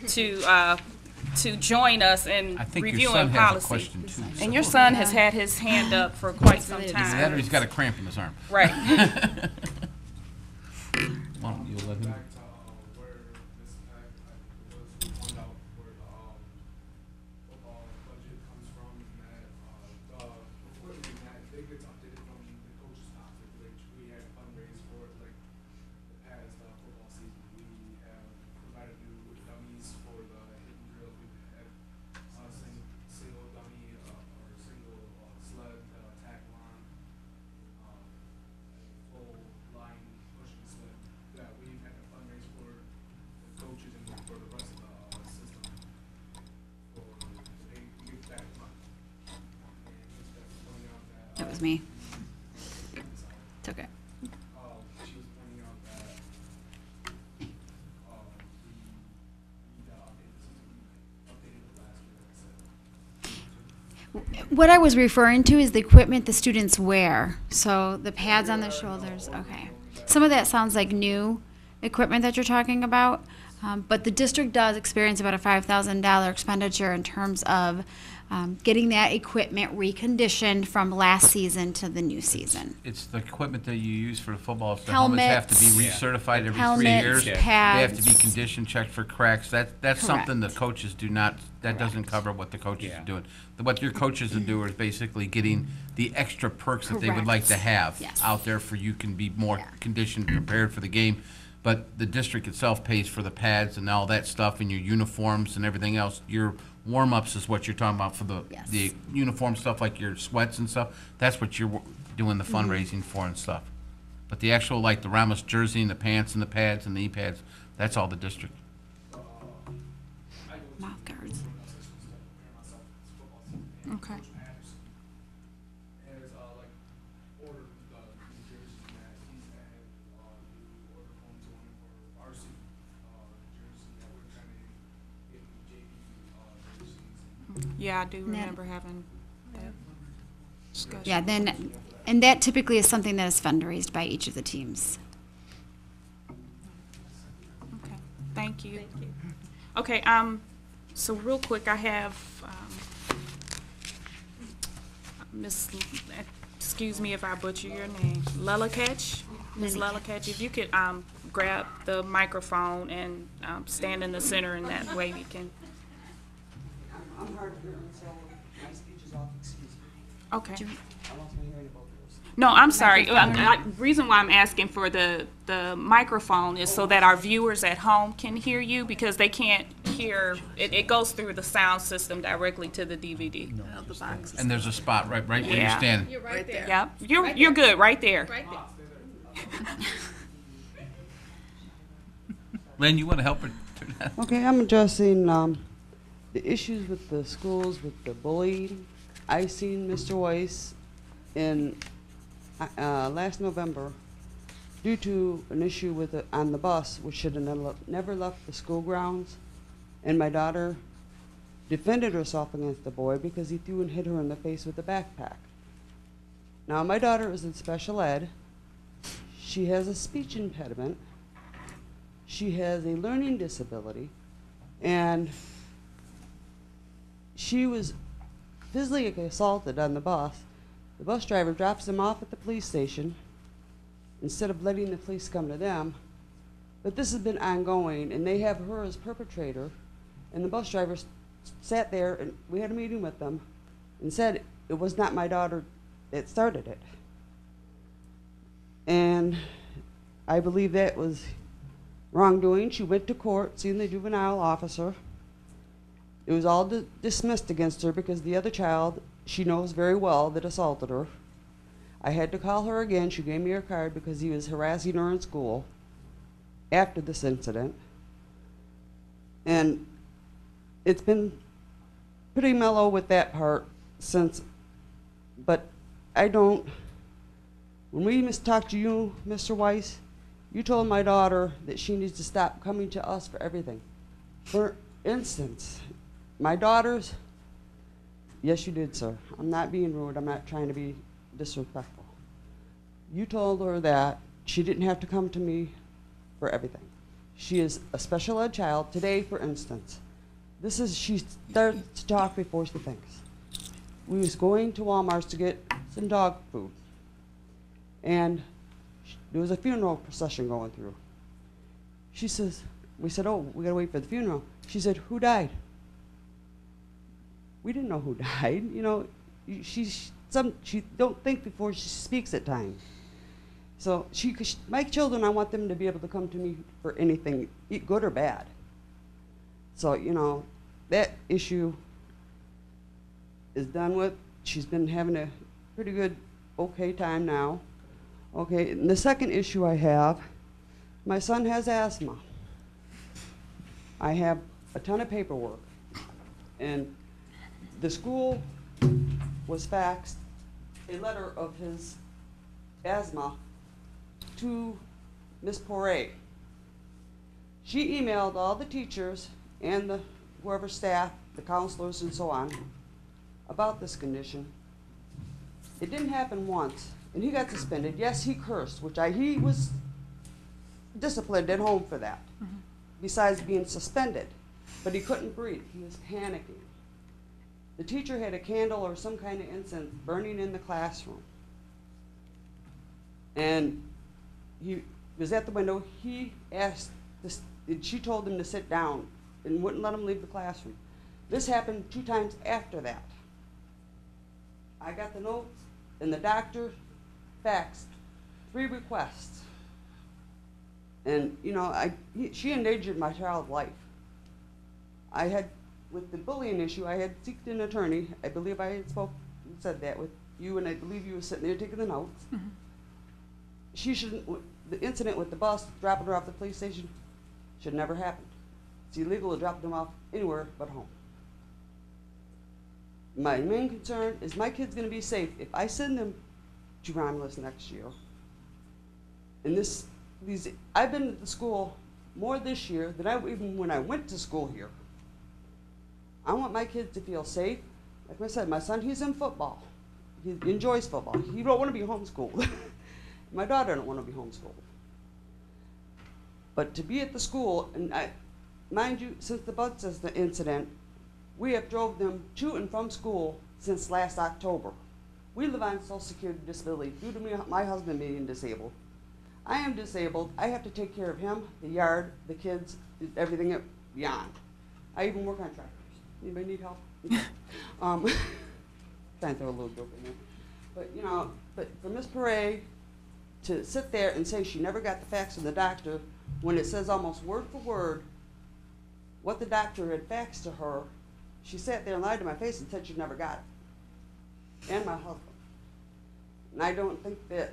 to join us in I think your reviewing son has a policy. question too. And your son has had his hand up for quite some Either that or he's time. got a cramp in his arm. Right. Why don't you let him? Back to where this was to find out where the football budget comes from, and that the equipment that it gets updated from the coach's office, which we had fundraised for like the past football season. We have provided new dummies for the with me. It's okay. She was pointing out that the updated last year, like I said. What I was referring to is the equipment the students wear. So the pads on the shoulders, okay. Some of that sounds like new equipment that you're talking about, but the district does experience about a $5,000 expenditure in terms of getting that equipment reconditioned from last season to the new season. It's the equipment that you use for the football. The helmets have to be Helmets. recertified every 3 Helmets, years. pads. They have to be condition checked for cracks. That's something the Correct. coaches do not, that doesn't cover what the coaches Yeah. are doing. What your coaches are doing is basically getting the extra perks that they would like to Correct. have Yes. out there for you can be more Yeah. conditioned, prepared for the game. But the district itself pays for the pads and all that stuff and your uniforms and everything else. Your warm-ups is what you're talking about for the Yes. uniform stuff, like your sweats and stuff. That's what you're doing the fundraising for and stuff. But the actual, like the Romulus jersey and the pants and the pads and the e-pads, that's all the district. Mouth guards. Okay. Has like ordered the New Jersey that he's had new order from to him for varsity jersey that we're trying to get the JV jerseys. Yeah, I do Net- remember having that discussion. Yeah, then, and that typically is something that is fundraised by each of the teams. Okay, thank you. Okay, so real quick, I have, Miss, excuse me if I butcher your name, Lelakech? Miss Lelakech, if you could, grab the microphone and, stand in the center, and that way we can, I'm hard of hearing, so my speech is off, excuse me. okay. I lost my hearing in both of those. No, I'm sorry. Reason why I'm asking for the microphone is so that our viewers at home can hear you, because they can't hear, it goes through the sound system directly to the DVD. The boxes. And there's a spot right where you're Yeah. standing. You're right there. Yep, you're good, right there. Right there. Lynn, you want to help her turn that? Okay, I'm addressing the issues with the schools, with the bullying. I seen Mr. Weiss in last November due to an issue with on the bus, which should have never left the school grounds. And my daughter defended herself against the boy because he threw and hit her in the face with a backpack. Now, my daughter is in special ed. She has a speech impediment. She has a learning disability. And she was physically assaulted on the bus. The bus driver drops them off at the police station instead of letting the police come to them. But this has been ongoing, and they have her as perpetrator. And the bus driver sat there, and we had a meeting with them, and said it was not my daughter that started it. And I believe that was wrongdoing. She went to court, seen the juvenile officer. It was all dismissed against her because the other child, she knows very well that assaulted her. I had to call her again. She gave me her card because he was harassing her in school after this incident. And it's been pretty mellow with that part since, but I don't, when we talked to you, Mr. Weiss, you told my daughter that she needs to stop coming to us for everything. For instance, my daughters, yes you did, sir. I'm not being rude, I'm not trying to be disrespectful. You told her that she didn't have to come to me for everything. She is a special ed child. Today, for instance, she starts to talk before she thinks. We was going to Walmart to get some dog food, and there was a funeral procession going through. She says, we said, oh, we gotta wait for the funeral. She said, who died? We didn't know who died. You know, she don't think before she speaks at times. So my children, I want them to be able to come to me for anything, good or bad. So, you know, that issue is done with. She's been having a pretty good, okay time now. Okay, and the second issue I have, my son has asthma. I have a ton of paperwork. And the school was faxed a letter of his asthma to Miss Poirier. She emailed all the teachers and the whoever staff, the counselors and so on, about this condition. It didn't happen once, and he got suspended. Yes, he cursed, which he was disciplined at home for that, besides being suspended. But he couldn't breathe. He was panicking. The teacher had a candle or some kind of incense burning in the classroom. And he was at the window. He asked, she told him to sit down and wouldn't let him leave the classroom. This happened 2 times after that. I got the notes, and the doctor faxed 3 requests. And, you know, she endangered my child's life. I had, with the bullying issue, I had seeked an attorney. I believe I had said that with you, and I believe you were sitting there taking the notes. She shouldn't, the incident with the bus dropping her off the police station should never happen. It's illegal to drop them off anywhere but home. My main concern is my kid's going to be safe if I send them to Romulus next year. And I've been at the school more this year than even when I went to school here. I want my kids to feel safe. Like I said, my son, he's in football. He enjoys football. He don't want to be homeschooled. My daughter don't want to be homeschooled. But to be at the school, and mind you, since the bus incident, we have drove them to and from school since last October. We live on Social Security disability due to my husband being disabled. I am disabled. I have to take care of him, the yard, the kids, everything beyond. I even work on tractors. Anybody need help? Trying to throw a little joke in there. But, you know, but for Miss Paray to sit there and say she never got the fax from the doctor when it says almost word for word what the doctor had faxed to her, she sat there and lied to my face and said she never got it. And my husband. And I don't think that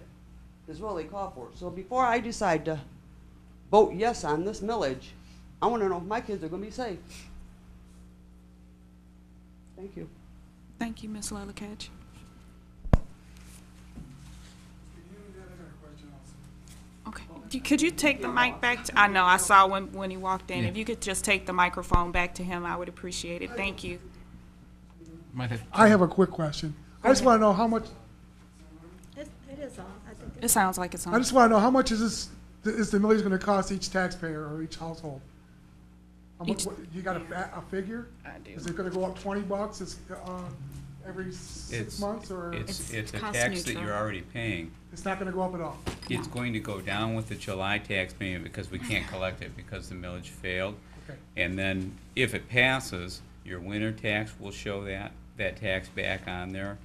is really called for. So before I decide to vote yes on this millage, I want to know if my kids are going to be safe. Thank you. Thank you, Ms. Lillicatch. Okay. Could you take the mic back to, I know, I saw when he walked in. Yeah. If you could just take the microphone back to him, I would appreciate it. Thank you. I have a quick question. I just want to know how much, It is on, I think. It sounds like it's on. I just want to know how much is the millage going to cost each taxpayer or each household? You got a figure? I do. Is it going to go up $20 every 6 months, or It's a cost tax that neutral. you're already paying. it's not going to go up at all? It's going to go down with the July tax payment because we can't collect it because the millage failed. Okay. And then if it passes, your winter tax will show that tax back on there.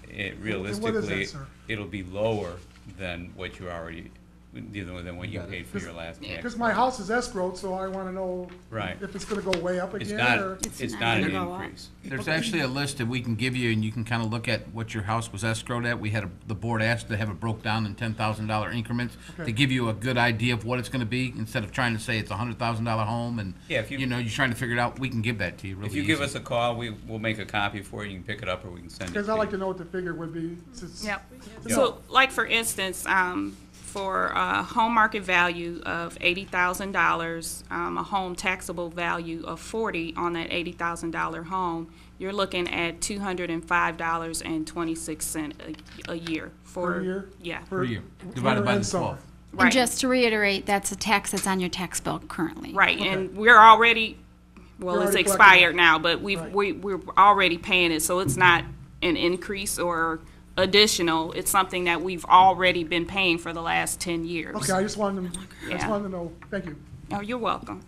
It And realistically, what is that, sir? it'll be lower than what you already, than what you paid for your last tax. Because my house is escrowed, so I want to know Right. if it's going to go way up It's again, or? not, It's it's not not an gonna go up. increase. There's actually a list that we can give you, and you can kind of look at what your house was escrowed at. We had, the board asked to have it broke down in $10,000 increments Okay. to give you a good idea of what it's gonna be, instead of trying to say it's a $100,000 home, and, Yeah, if you- you know, you're trying to figure it out, we can give that to you really If you give easy. us a call, we'll make a copy for you. You can pick it up or we can send it to you. Because I'd like to know what the figure would be. Since Yep. Yeah. So, like for instance, for a home market value of $80,000, a home taxable value of $40 on that $80,000 home, you're looking at $205.26 a year for Per year? Yeah. Per year, divided by winter the and summer. 12. And Right. just to reiterate, that's a tax that's on your tax bill currently. Right, Okay. and we're already, well, You're it's already expired collecting it. now, but Right. we're already paying it, so it's not an increase or additional. It's something that we've already been paying for the last 10 years. Okay, I just wanted to Yeah. know. Thank you. Oh, you're welcome.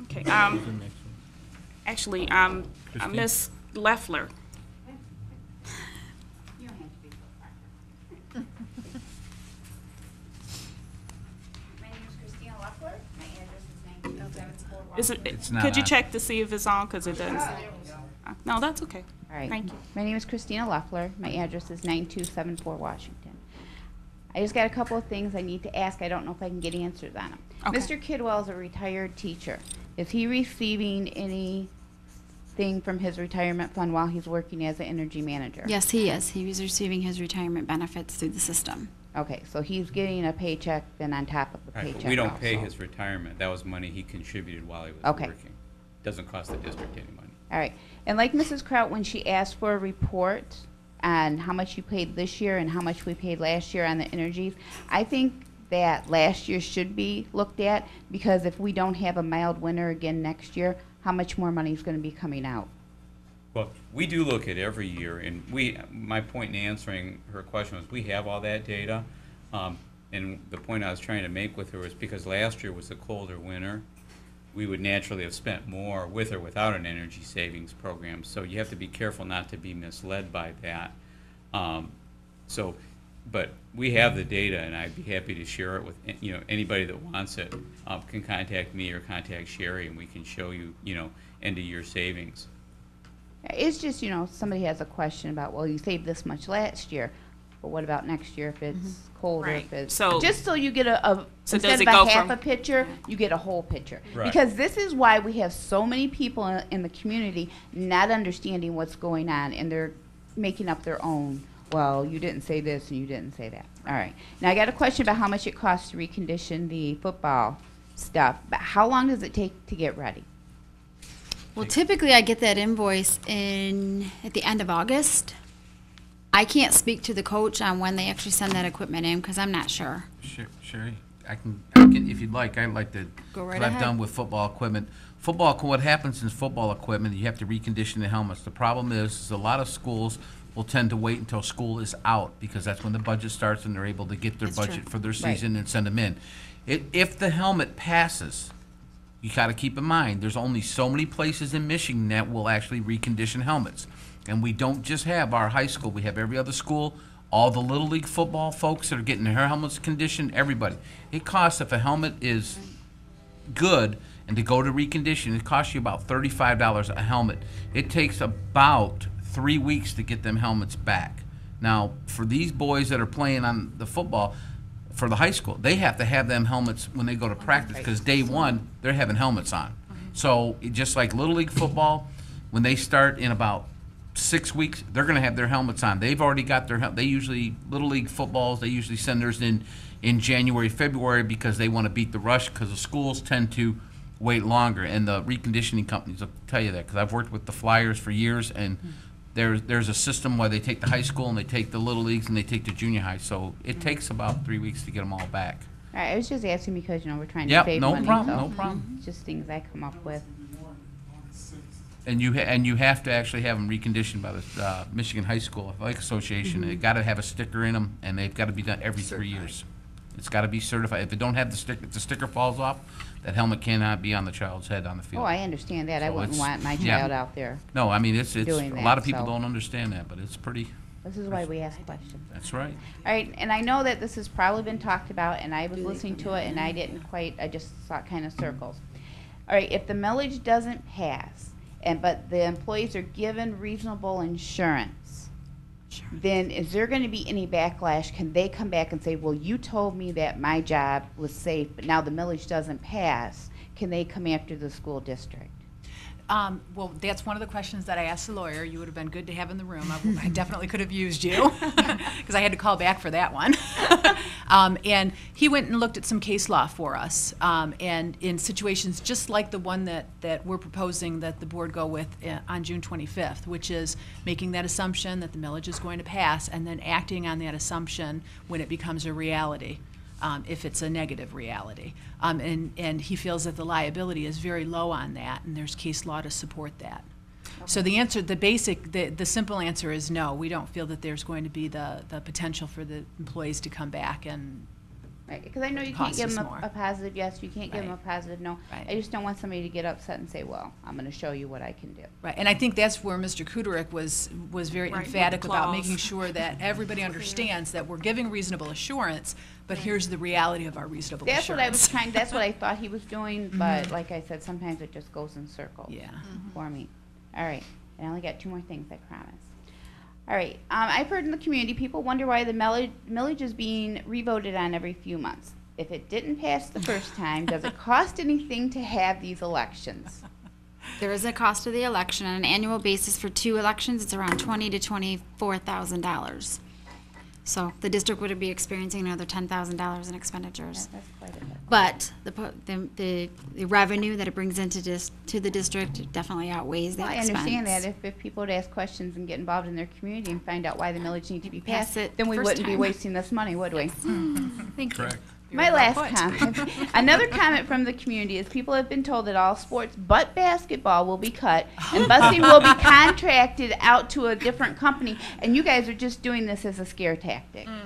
Okay, actually, Christine? Miss Leffler. My name is Christina Loeffler. My address is 1974 Is it, It's not could you on. check to see if it's on, because it doesn't? No, that's okay. All right. Thank you. My name is Christina Loeffler. My address is 9274 Washington. I just got a couple of things I need to ask. I don't know if I can get answers on them. Okay. Mr. Kidwell is a retired teacher. Is he receiving any anything from his retirement fund while he's working as an energy manager? Yes, he is. He was receiving his retirement benefits through the system. Okay, so he's getting a paycheck then on top of the Right, paycheck but we don't pay also. his retirement. That was money he contributed while he was Okay. working. Doesn't cost the district any money. All right, and like Mrs. Kraut, when she asked for a report on how much you paid this year and how much we paid last year on the energies, I think that last year should be looked at, because if we don't have a mild winter again next year, how much more money is going to be coming out? Well, we do look at every year, and my point in answering her question was, we have all that data. And the point I was trying to make with her was because last year was a colder winter, we would naturally have spent more with or without an energy savings program. So you have to be careful not to be misled by that. But we have the data, and I'd be happy to share it with anybody that wants it. Can contact me or contact Sherry, and we can show you end of year savings. It's just, somebody has a question about, well, you saved this much last year, but what about next year if it's colder, Right. if it's... So- just so you get So instead does of it go a half from- a picture, you get a whole picture. Right. Because this is why we have so many people in the community not understanding what's going on, and they're making up their own, well, you didn't say this and you didn't say that. All right. Now, I got a question about how much it costs to recondition the football stuff, but how long does it take to get ready? Well, typically I get that invoice at the end of August. I can't speak to the coach on when they actually send that equipment in because I'm not sure. Sherry, I can, if you'd like, I'd like to. Go right What I've ahead. done with football equipment. What happens in football equipment, you have to recondition the helmets. The problem is a lot of schools will tend to wait until school is out because that's when the budget starts and they're able to get their That's true. budget for their season and send them in. If the helmet passes, you got to keep in mind, there's only so many places in Michigan that will actually recondition helmets. And we don't just have our high school, we have every other school, all the Little League football folks that are getting their helmets conditioned, everybody. It costs, if a helmet is good and to go to recondition, it costs you about $35 a helmet. It takes about 3 weeks to get them helmets back. Now, for these boys that are playing on the football, for the high school, they have to have them helmets when they go to practice because day one, they're having helmets on. So just like Little League football, when they start in about 6 weeks, they're going to have their helmets on. They've already got their they usually, Little League footballs, they usually send theirs in January, February because they want to beat the rush because the schools tend to wait longer. And the reconditioning companies will tell you that because I've worked with the Flyers for years, and there's a system where they take the high school and they take the Little Leagues and they take the junior high. So it takes about 3 weeks to get them all back. All right, I was just asking because, we're trying to Yep, save no money. problem, so no problem. it's just things I come up with. And you have to actually have them reconditioned by the Michigan High School Athletic Association. They've got to have a sticker in them, and they've got to be done every 3 years. It's got to be certified. If it don't have the sticker, if the sticker falls off, that helmet cannot be on the child's head on the field. Oh, I understand that. I So wouldn't it's- want my yeah. child out there. No, I mean, it's doing a that, lot of people so. don't understand that, but it's pretty, This is why we ask questions. that's right. All right, and I know that this has probably been talked about, and I was listening to it, and I just saw kind of circles. All right, if the millage doesn't pass, but the employees are given reasonable insurance, then is there going to be any backlash? Can they come back and say, well, you told me that my job was safe, but now the millage doesn't pass? Can they come after the school district? Well, that's one of the questions that I asked the lawyer. You would have been good to have in the room. I definitely could have used you because I had to call back for that one. And he went and looked at some case law for us. And in situations just like the one that we're proposing that the board go with on June 25th, which is making that assumption that the millage is going to pass and then acting on that assumption when it becomes a reality. If it's a negative reality. And he feels that the liability is very low on that, and there's case law to support that. So the answer, the simple answer is no. We don't feel that there's going to be the potential for the employees to come back and Right, because I know you can't Costs give us them more. a positive yes, you can't give them a Right. positive no. Right. I just don't want somebody to get upset and say, well, I'm going to show you what I can do. Right, and I think that's where Mr. Kuderick was very Right, with the emphatic about clause. making sure that everybody understands that we're giving reasonable assurance, but here's the reality of our reasonable That's assurance. what I was trying, that's what I thought he was doing, but like I said, sometimes it just goes in circles Yeah. for me. All right, and I only got 2 more things, I promise. All right, I've heard in the community, people wonder why the millage is being revoted on every few months. If it didn't pass the first time, does it cost anything to have these elections? There is a cost of the election. On an annual basis for 2 elections, it's around $20,000 to $24,000. So the district would be experiencing another $10,000 in expenditures. That's quite a bit. But the revenue that it brings into to the district definitely outweighs that Well, I expense. understand that if people would ask questions and get involved in their community and find out why the millage needs to be Pass passed, it then we first wouldn't be time. wasting this money, would we? Thank you. Correct. My last comment. Another comment from the community is people have been told that all sports but basketball will be cut and busing will be contracted out to a different company, and you guys are just doing this as a scare tactic. Well,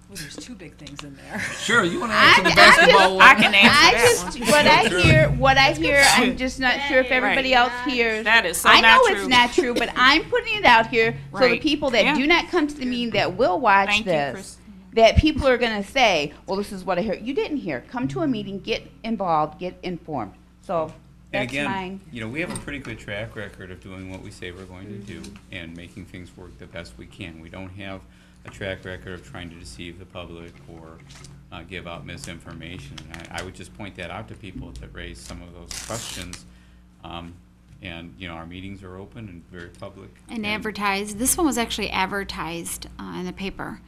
there's 2 big things in there. Sure, you want to answer the basketball one? I can answer that one. What I hear, I'm just not sure if everybody else hears. That is so I know not it's true. not true, but I'm putting it out here so the Right. people that Yeah. do not come to the meeting that will watch Thank you, this, Chris. that people are going to say, well, this is what I heard. You didn't hear. Come to a meeting, get involved, get informed. So And that's again, mine. we have a pretty good track record of doing what we say we're going to do and making things work the best we can. We don't have a track record of trying to deceive the public or give out misinformation. And I would just point that out to people that raise some of those questions. And, our meetings are open and very public. And advertised. This one was actually advertised in the paper.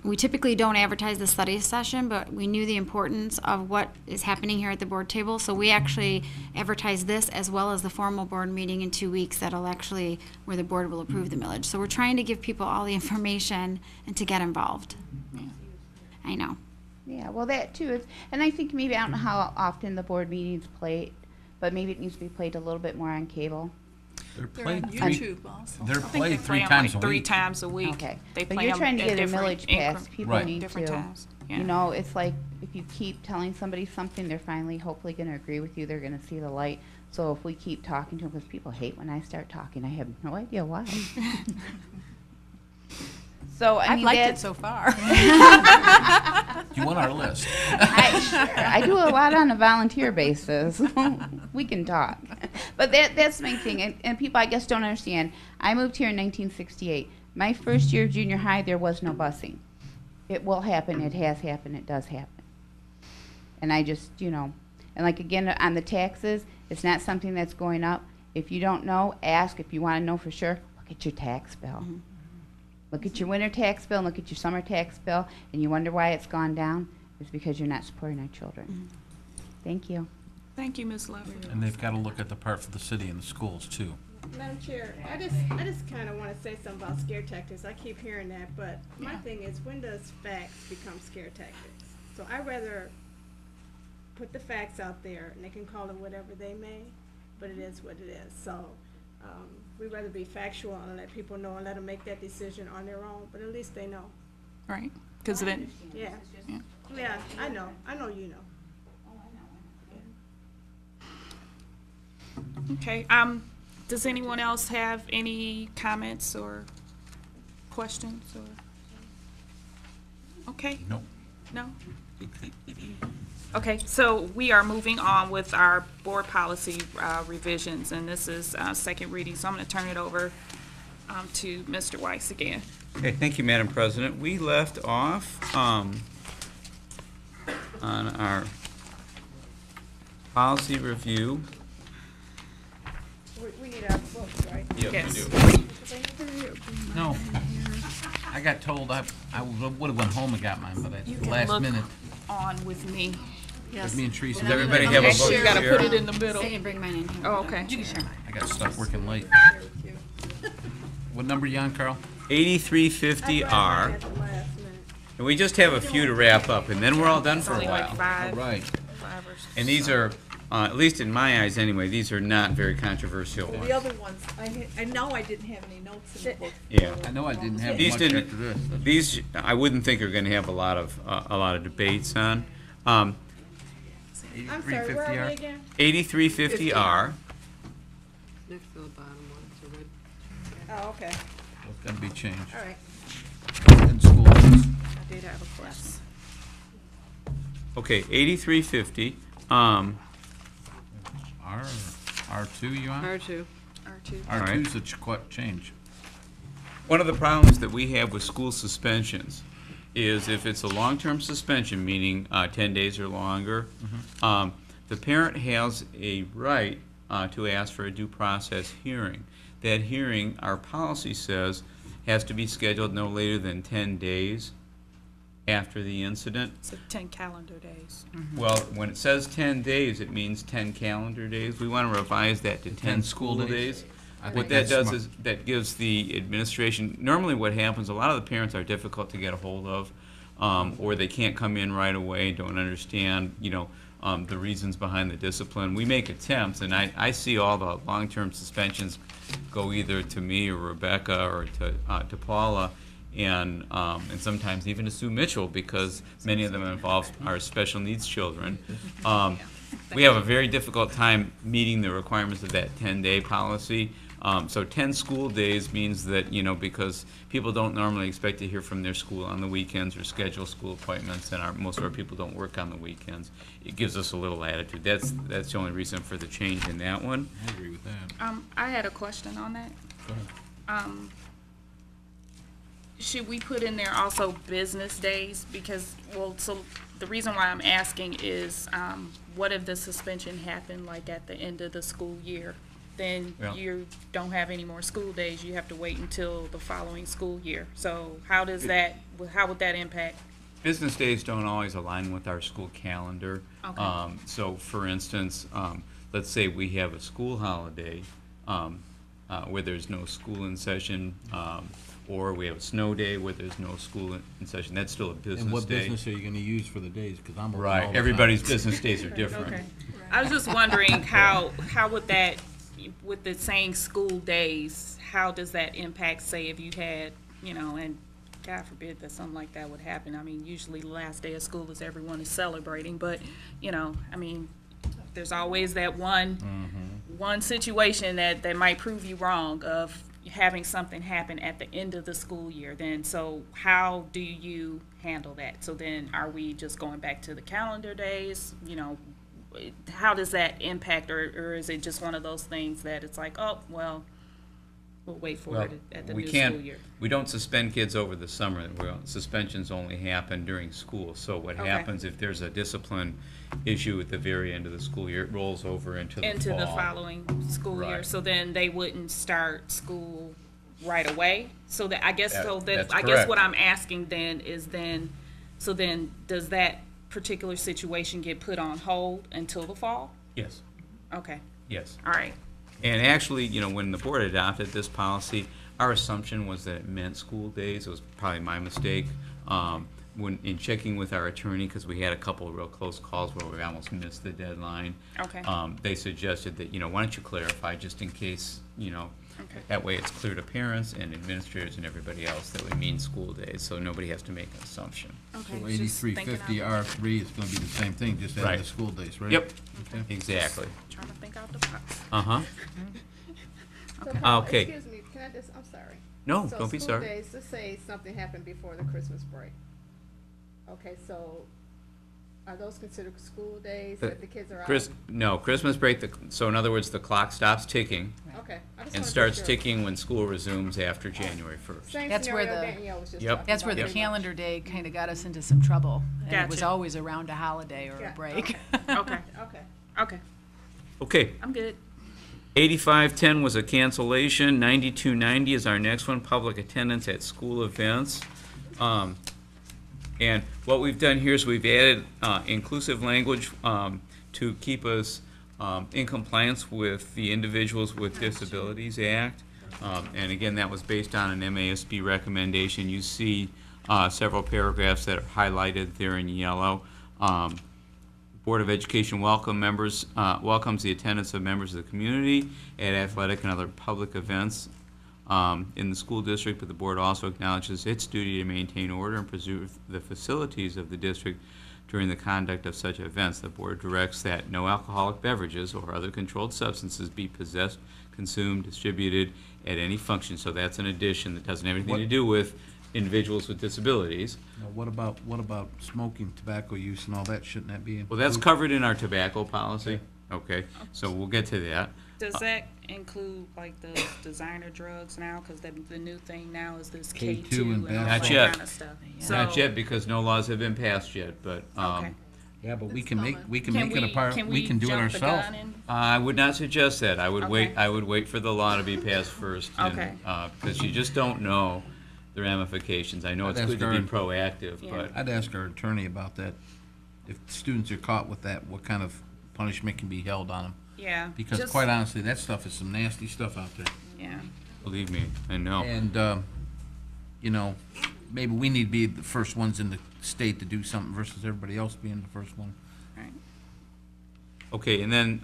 We typically don't advertise the study session, but we knew the importance of what is happening here at the board table, so we actually advertised this as well as the formal board meeting in 2 weeks where the board will approve the millage. So we're trying to give people all the information and to get involved. Yeah. I know. Yeah, well, that too is, and I think maybe, I don't know how often the board meetings play, but maybe it needs to be played a little bit more on cable. They're They're played on three, YouTube also. they're I think played they play 3 'em times like a 3 week. times a week. Okay, They but play you're 'em trying to at get a different millage passed. People Right. need different to. times. Yeah. You know, it's like if you keep telling somebody something, they're finally hopefully going to agree with you. They're going to see the light. So if we keep talking to them, because people hate when I start talking, I have no idea why. So I I've mean, liked it that's- so far. You want our list? I do a lot on a volunteer basis. We can talk. But that's the main thing. And people, I guess, don't understand. I moved here in 1968. My first year of junior high, there was no busing. It will happen. It has happened. It does happen. And I just, and like, again, on the taxes, it's not something that's going up. If you don't know, ask. If you want to know for sure, look at your tax bill. Mm-hmm. Look at your winter tax bill and look at your summer tax bill, and you wonder why it's gone down. It's because you're not supporting our children. Mm-hmm. Thank you. Thank you, Ms. Leffler. And they've got to look at the part for the city and the schools, too. Madam Chair, I just kind of want to say something about scare tactics. I keep hearing that, but my thing is, when does facts become scare tactics? So I'd rather put the facts out there, and they can call it whatever they may, but it is what it is. So we'd rather be factual and let people know and let them make that decision on their own, but at least they know. Right? Because then, Yeah. Yeah, I know. I know you know. okay. Does anyone else have any comments or questions or? Okay. No. No? Okay, so we are moving on with our board policy revisions, and this is second reading, so I'm going to turn it over to Mr. Weiss again. Okay, thank you, Madam President. We left off on our policy review. We need our books, right? Yep, we Yes. do. No. I got told I would have went home and got mine, but at You the can last look minute, on with me. with me and Teresa, Does everybody have a Make book sure you got to here? put it in the middle. Say and bring mine in here. Oh, okay. I got stuck working late. What number you on, Carl? 8350R. At the last minute. And we just have a few to wrap up, and then we're all done It's for a only like while. five Right. or And these are, at least in my eyes anyway, these are not very controversial ones. The other ones, I know I didn't have any notes in the book. Yeah. I know I didn't have These much didn't- after this. These, I wouldn't think are gonna have a lot of debates on. I'm sorry, where are we 8350R. again? 8350R. Next to the bottom one, it's a red. Oh, okay. It's gotta be changed. All right. In schools. I did have a question. Okay, 8350. R2 you on? R2. R2. R2's a change. One of the problems that we have with school suspensions is if it's a long-term suspension, meaning 10 days or longer, the parent has a right to ask for a due process hearing. That hearing, our policy says, has to be scheduled no later than 10 days after the incident. So 10 calendar days. Well, when it says 10 days, it means 10 calendar days. We want to revise that to 10 school days. I think What that that's does smart. is, that gives the administration, normally what happens, a lot of the parents are difficult to get a hold of, or they can't come in right away, don't understand, the reasons behind the discipline. We make attempts, and I see all the long-term suspensions go either to me or Rebecca or to Paula, and sometimes even to Sue Mitchell, because many of them involve our special needs children. We have a very difficult time meeting the requirements of that 10-day policy. So 10 school days means that, because people don't normally expect to hear from their school on the weekends or schedule school appointments, and most of our people don't work on the weekends. It gives us a little latitude. That's the only reason for the change in that one. I agree with that. I had a question on that. Go ahead. Should we put in there also business days? Because, so the reason why I'm asking is, what if the suspension happened like at the end of the school year? Then Yeah. you don't have any more school days. You have to wait until the following school year. So how would that impact? Business days don't always align with our school calendar. Okay. So, for instance, let's say we have a school holiday where there's no school in session, or we have a snow day where there's no school in session. That's still a business day. And what business are you gonna use for the days? Because I'm around all the Right. time. Everybody's business days are different. Okay. I was just wondering how would that, with the saying school days, how does that impact, say, if you had, and God forbid that something like that would happen. I mean, usually the last day of school is everyone is celebrating, but, there's always that one situation that might prove you wrong of having something happen at the end of the school year. Then, so how do you handle that? So then are we just going back to the calendar days? How does that impact, or is it just one of those things that it's like, oh, well, we'll wait for it at the new school year? We don't suspend kids over the summer. Suspensions only happen during school. So what Okay. happens if there's a discipline issue at the very end of the school year, it rolls over into the fall. The following school year, Right. so then they wouldn't start school right away. So that, I guess, That's I guess correct. what I'm asking then is so then does that particular situation get put on hold until the fall? Yes, Okay, yes. all right. And actually, when the board adopted this policy, our assumption was that it meant school days. It was probably my mistake. When in checking with our attorney, because we had a couple of real close calls where we almost missed the deadline. Okay. They suggested that, why don't you clarify just in case, Okay. that way it's clear to parents and administrators and everybody else that we mean school days, so nobody has to make an assumption. Okay, So just thinking 8350 out- R3 is gonna be the same thing, just adding Right. the school days, right? Yep, Okay. exactly. Trying to think out the box. Uh-huh. So, Okay. Paul, Okay. excuse me, can I just, I'm sorry. No, So don't be school sorry. days, let's say something happened before the Christmas break. Okay, so are those considered school days that the kids are out? No, Christmas break, so in other words, the clock stops ticking Okay. I just and wanna be starts sure. ticking when school resumes after January 1st. Same That's where scenario the- Danielle was just Yep. talking That's where about, the pretty much. calendar day kind of got us into some trouble. And it was Gotcha. always around a holiday or a Yeah, break. Okay, Okay. okay, Okay, I'm good. 8510 was a cancellation. 9290 is our next one, public attendance at school events. And what we've done here is we've added inclusive language to keep us in compliance with the Individuals with Disabilities Act. And again, that was based on an MASB recommendation. You see several paragraphs that are highlighted there in yellow. Board of Education welcomes the attendance of members of the community at athletic and other public events in the school district, but the board also acknowledges its duty to maintain order and preserve the facilities of the district during the conduct of such events. The board directs that no alcoholic beverages or other controlled substances be possessed, consumed, distributed at any function. So that's an addition that doesn't have anything to do with individuals with disabilities. Now, what about smoking, tobacco use and all that? Shouldn't that be? Well, that's included? covered in our tobacco policy. Okay, so we'll get to that. Does that include like the designer drugs now? Because the new thing now is this K2 K2 and and all Not that yet. kind of stuff. Not So- yet, because no laws have been passed yet, but Okay. Yeah, but we It's can make, coming. we can make it a part, Can we can do it jump the ourselves. gun and- I would not suggest that. I would wait, Okay. I would wait for the law to be passed first. and, Okay. Because you just don't know the ramifications. I know it's That's good to be correct. proactive, Yeah. but I'd ask our attorney about that. If students are caught with that, what kind of punishment can be held on them? Yeah. Because just- quite honestly, that stuff is some nasty stuff out there. Yeah. believe me, I know. And, you know, maybe we need to be the first ones in the state to do something versus everybody else being the first one. Right. Okay, and then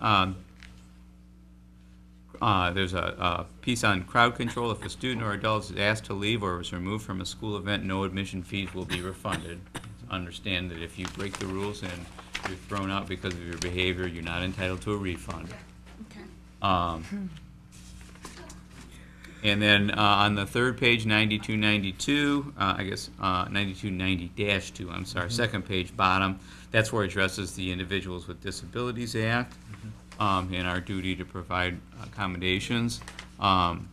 there's a piece on crowd control. If a student or adult is asked to leave or is removed from a school event, no admission fees will be refunded. Understand that if you break the rules and you're thrown out because of your behavior, you're not entitled to a refund. Okay. And then on the third page, 9292, I guess 9290-2, I'm sorry, second page, bottom, that's where it addresses the Individuals with Disabilities Act and our duty to provide accommodations. And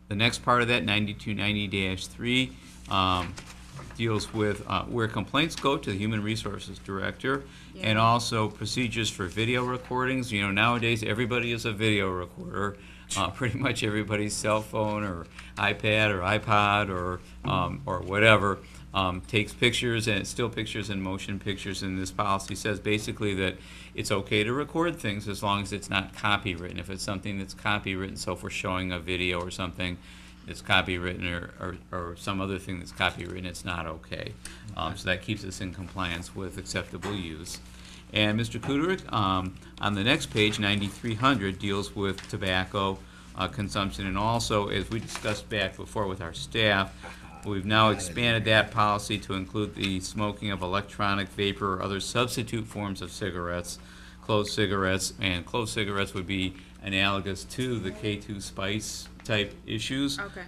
the next part of that, 9290-3, deals with where complaints go to the Human Resources Director, and also procedures for video recordings. You know, nowadays everybody is a video recorder. Pretty much everybody's cell phone or iPad or iPod or whatever takes pictures, and it's still pictures and motion pictures. And this policy says basically that it's okay to record things as long as it's not copywritten. If it's something that's copywritten, so if we're showing a video or something that's copywritten or some other thing that's copywritten, it's not okay. So that keeps us in compliance with acceptable use. And Mr. Kudrick, on the next page, 9300, deals with tobacco consumption, and also, as we discussed back before with our staff, we've now expanded that policy to include the smoking of electronic, vapor, or other substitute forms of cigarettes, closed cigarettes, and closed cigarettes would be analogous to the K2 spice type issues. Okay.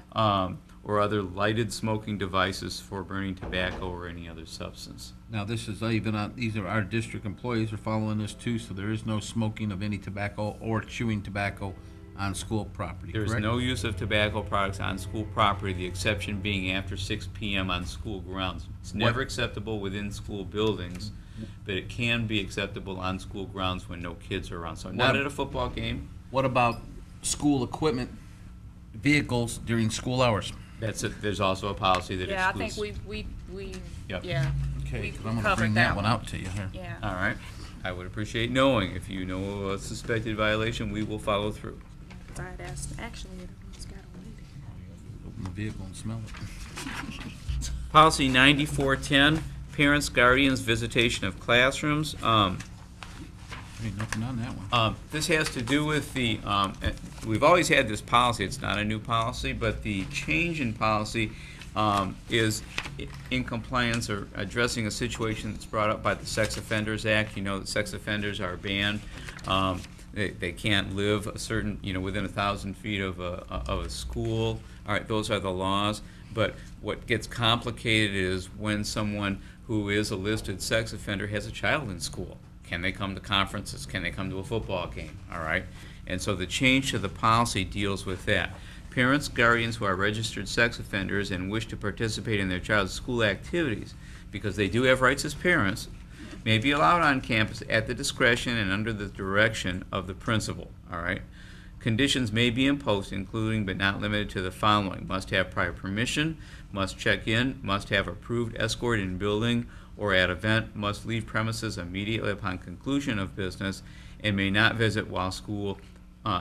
Or other lighted smoking devices for burning tobacco or any other substance. Now, this is even on, these are our district employees are following this too, so there is no smoking of any tobacco or chewing tobacco on school property, There is correct? no use of tobacco products on school property, the exception being after 6 p.m. on school grounds. It's never acceptable within school buildings, but it can be acceptable on school grounds when no kids are around. So not at a football game. What about school equipment, vehicles during school hours? That's it. There's also a policy that Yeah, I excludes. think we Yep. yeah. Okay, We 'cause I'm gonna covered bring that that one one. out to you here. Yeah. All right. I would appreciate knowing. If you know a suspected violation, we will follow through. I'd ask, actually, everyone's got a lady. Open the vehicle and smell it. Policy 9410, parents, guardians, visitation of classrooms. Ain't nothing on that one. This has to do with the, we've always had this policy, it's not a new policy, but the change in policy is in compliance or addressing a situation that's brought up by the Sex Offenders Act. You know that sex offenders are banned. They can't live a certain, within 1,000 feet of a school. All right, those are the laws. But what gets complicated is when someone who is a listed sex offender has a child in school. Can they come to conferences? Can they come to a football game? All right? And so the change to the policy deals with that. Parents, guardians who are registered sex offenders and wish to participate in their child's school activities, because they do have rights as parents, may be allowed on campus at the discretion and under the direction of the principal. All right? Conditions may be imposed, including but not limited to the following: must have prior permission, must check in, must have approved escort in building or at event, must leave premises immediately upon conclusion of business, and may not visit while school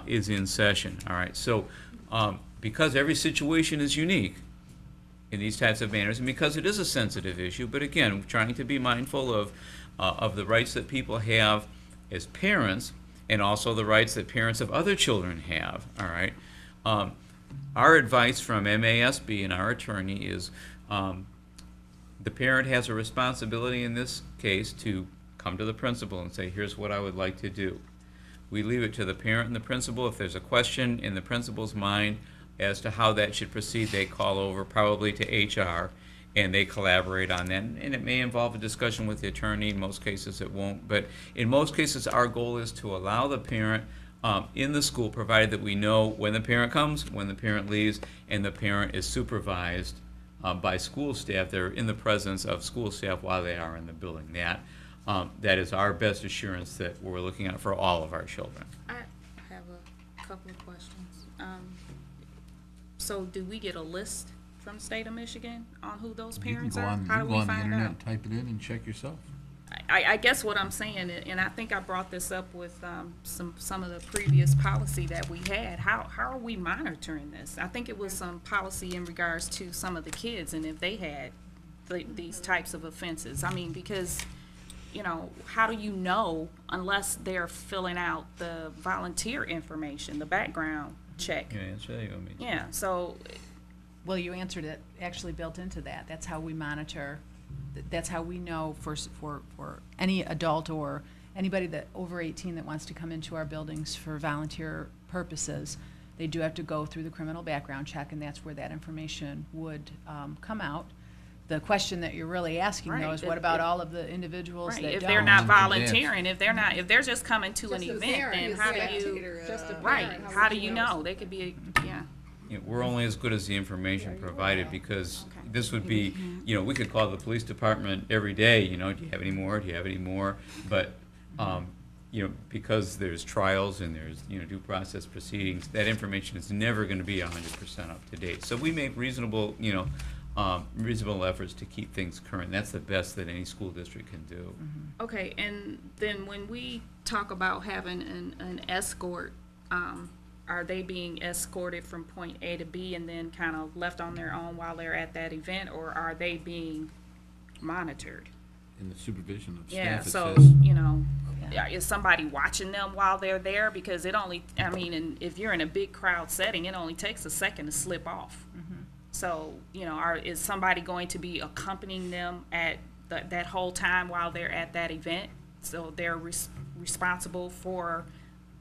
is in session. All right, so because every situation is unique in these types of manners, and because it is a sensitive issue, but again, we're trying to be mindful of the rights that people have as parents, and also the rights that parents of other children have. All right, our advice from MASB and our attorney is the parent has a responsibility in this case to come to the principal and say, here's what I would like to do. We leave it to the parent and the principal. If there's a question in the principal's mind as to how that should proceed, they call over probably to HR and they collaborate on that. And it may involve a discussion with the attorney. In most cases it won't. But in most cases our goal is to allow the parent in the school, provided that we know when the parent comes, when the parent leaves, and the parent is supervised by school staff. They're in the presence of school staff while they are in the building. That is our best assurance that we're looking at for all of our children. I have a couple of questions. So do we get a list from the state of Michigan on who those parents are? How do we the find internet out? and type it in and check yourself. I guess what I'm saying, and I think I brought this up with some of the previous policy that we had. How are we monitoring this? I think it was some policy in regards to some of the kids and if they had these types of offenses. I mean, because, you know, how do you know unless they're filling out the volunteer information, the background check? You answer that, you want me to? Yeah, so, Well, you answered it, actually built into that. That's how we monitor, that's how we know for any adult or anybody that over 18 that wants to come into our buildings for volunteer purposes, they do have to go through the criminal background check, and that's where that information would come out. The question that you're really asking, though, Right, is what about all of the individuals that right, if don't? they're not Yes. volunteering, if they're just coming to an Just a event, parent, then just how a do you, spectator, just a right, parent, how do would you know? They could be, yeah. You know, we're only as good as the information provided, because Okay. this would be, you know, we could call the police department every day, you know, do you have any more, do you have any more? But, you know, because there's trials and there's, you know, due process proceedings, that information is never gonna be 100% up to date. So we make reasonable, you know, reasonable efforts to keep things current. That's the best that any school district can do. Okay, and then when we talk about having an escort, are they being escorted from point A to B and then kind of left on their own while they're at that event, or are they being monitored? In the supervision of Yeah, staff, it so, says. you know, is somebody watching them while they're there? Because it only, I mean, and if you're in a big crowd setting, it only takes a second to slip off. So, you know, is somebody going to be accompanying them at that whole time while they're at that event? So they're responsible for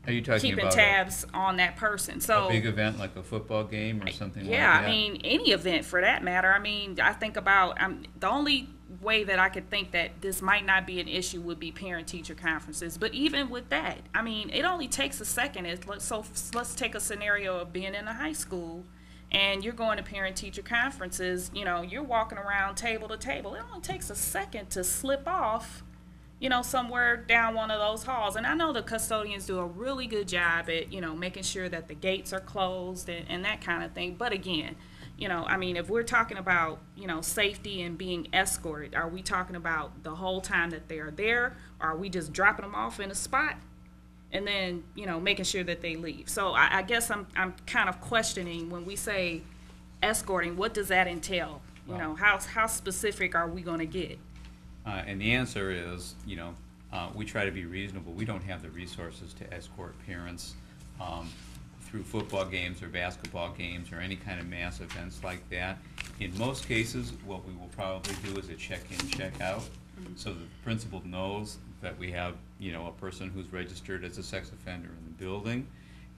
Are you talking keeping about tabs on that person. So a big event like a football game or something like that? yeah, I mean, any event for that matter. I mean, I think about, the only way that I could think that this might not be an issue would be parent-teacher conferences. But even with that, I mean, it only takes a second. So let's take a scenario of being in a high school and you're going to parent-teacher conferences. You know, you're walking around table to table. It only takes a second to slip off, you know, somewhere down one of those halls. And I know the custodians do a really good job at, you know, making sure that the gates are closed and that kind of thing. But again, you know, I mean, if we're talking about, you know, safety and being escorted, are we talking about the whole time that they are there? Or are we just dropping them off in a spot and then, you know, making sure that they leave? So I guess I'm kind of questioning when we say escorting, what does that entail? You know, how specific are we going to get? And the answer is, you know, we try to be reasonable. We don't have the resources to escort parents through football games or basketball games or any kind of mass events like that. In most cases, what we will probably do is a check-in, check-out, so the principal knows that we have, you know, a person who's registered as a sex offender in the building,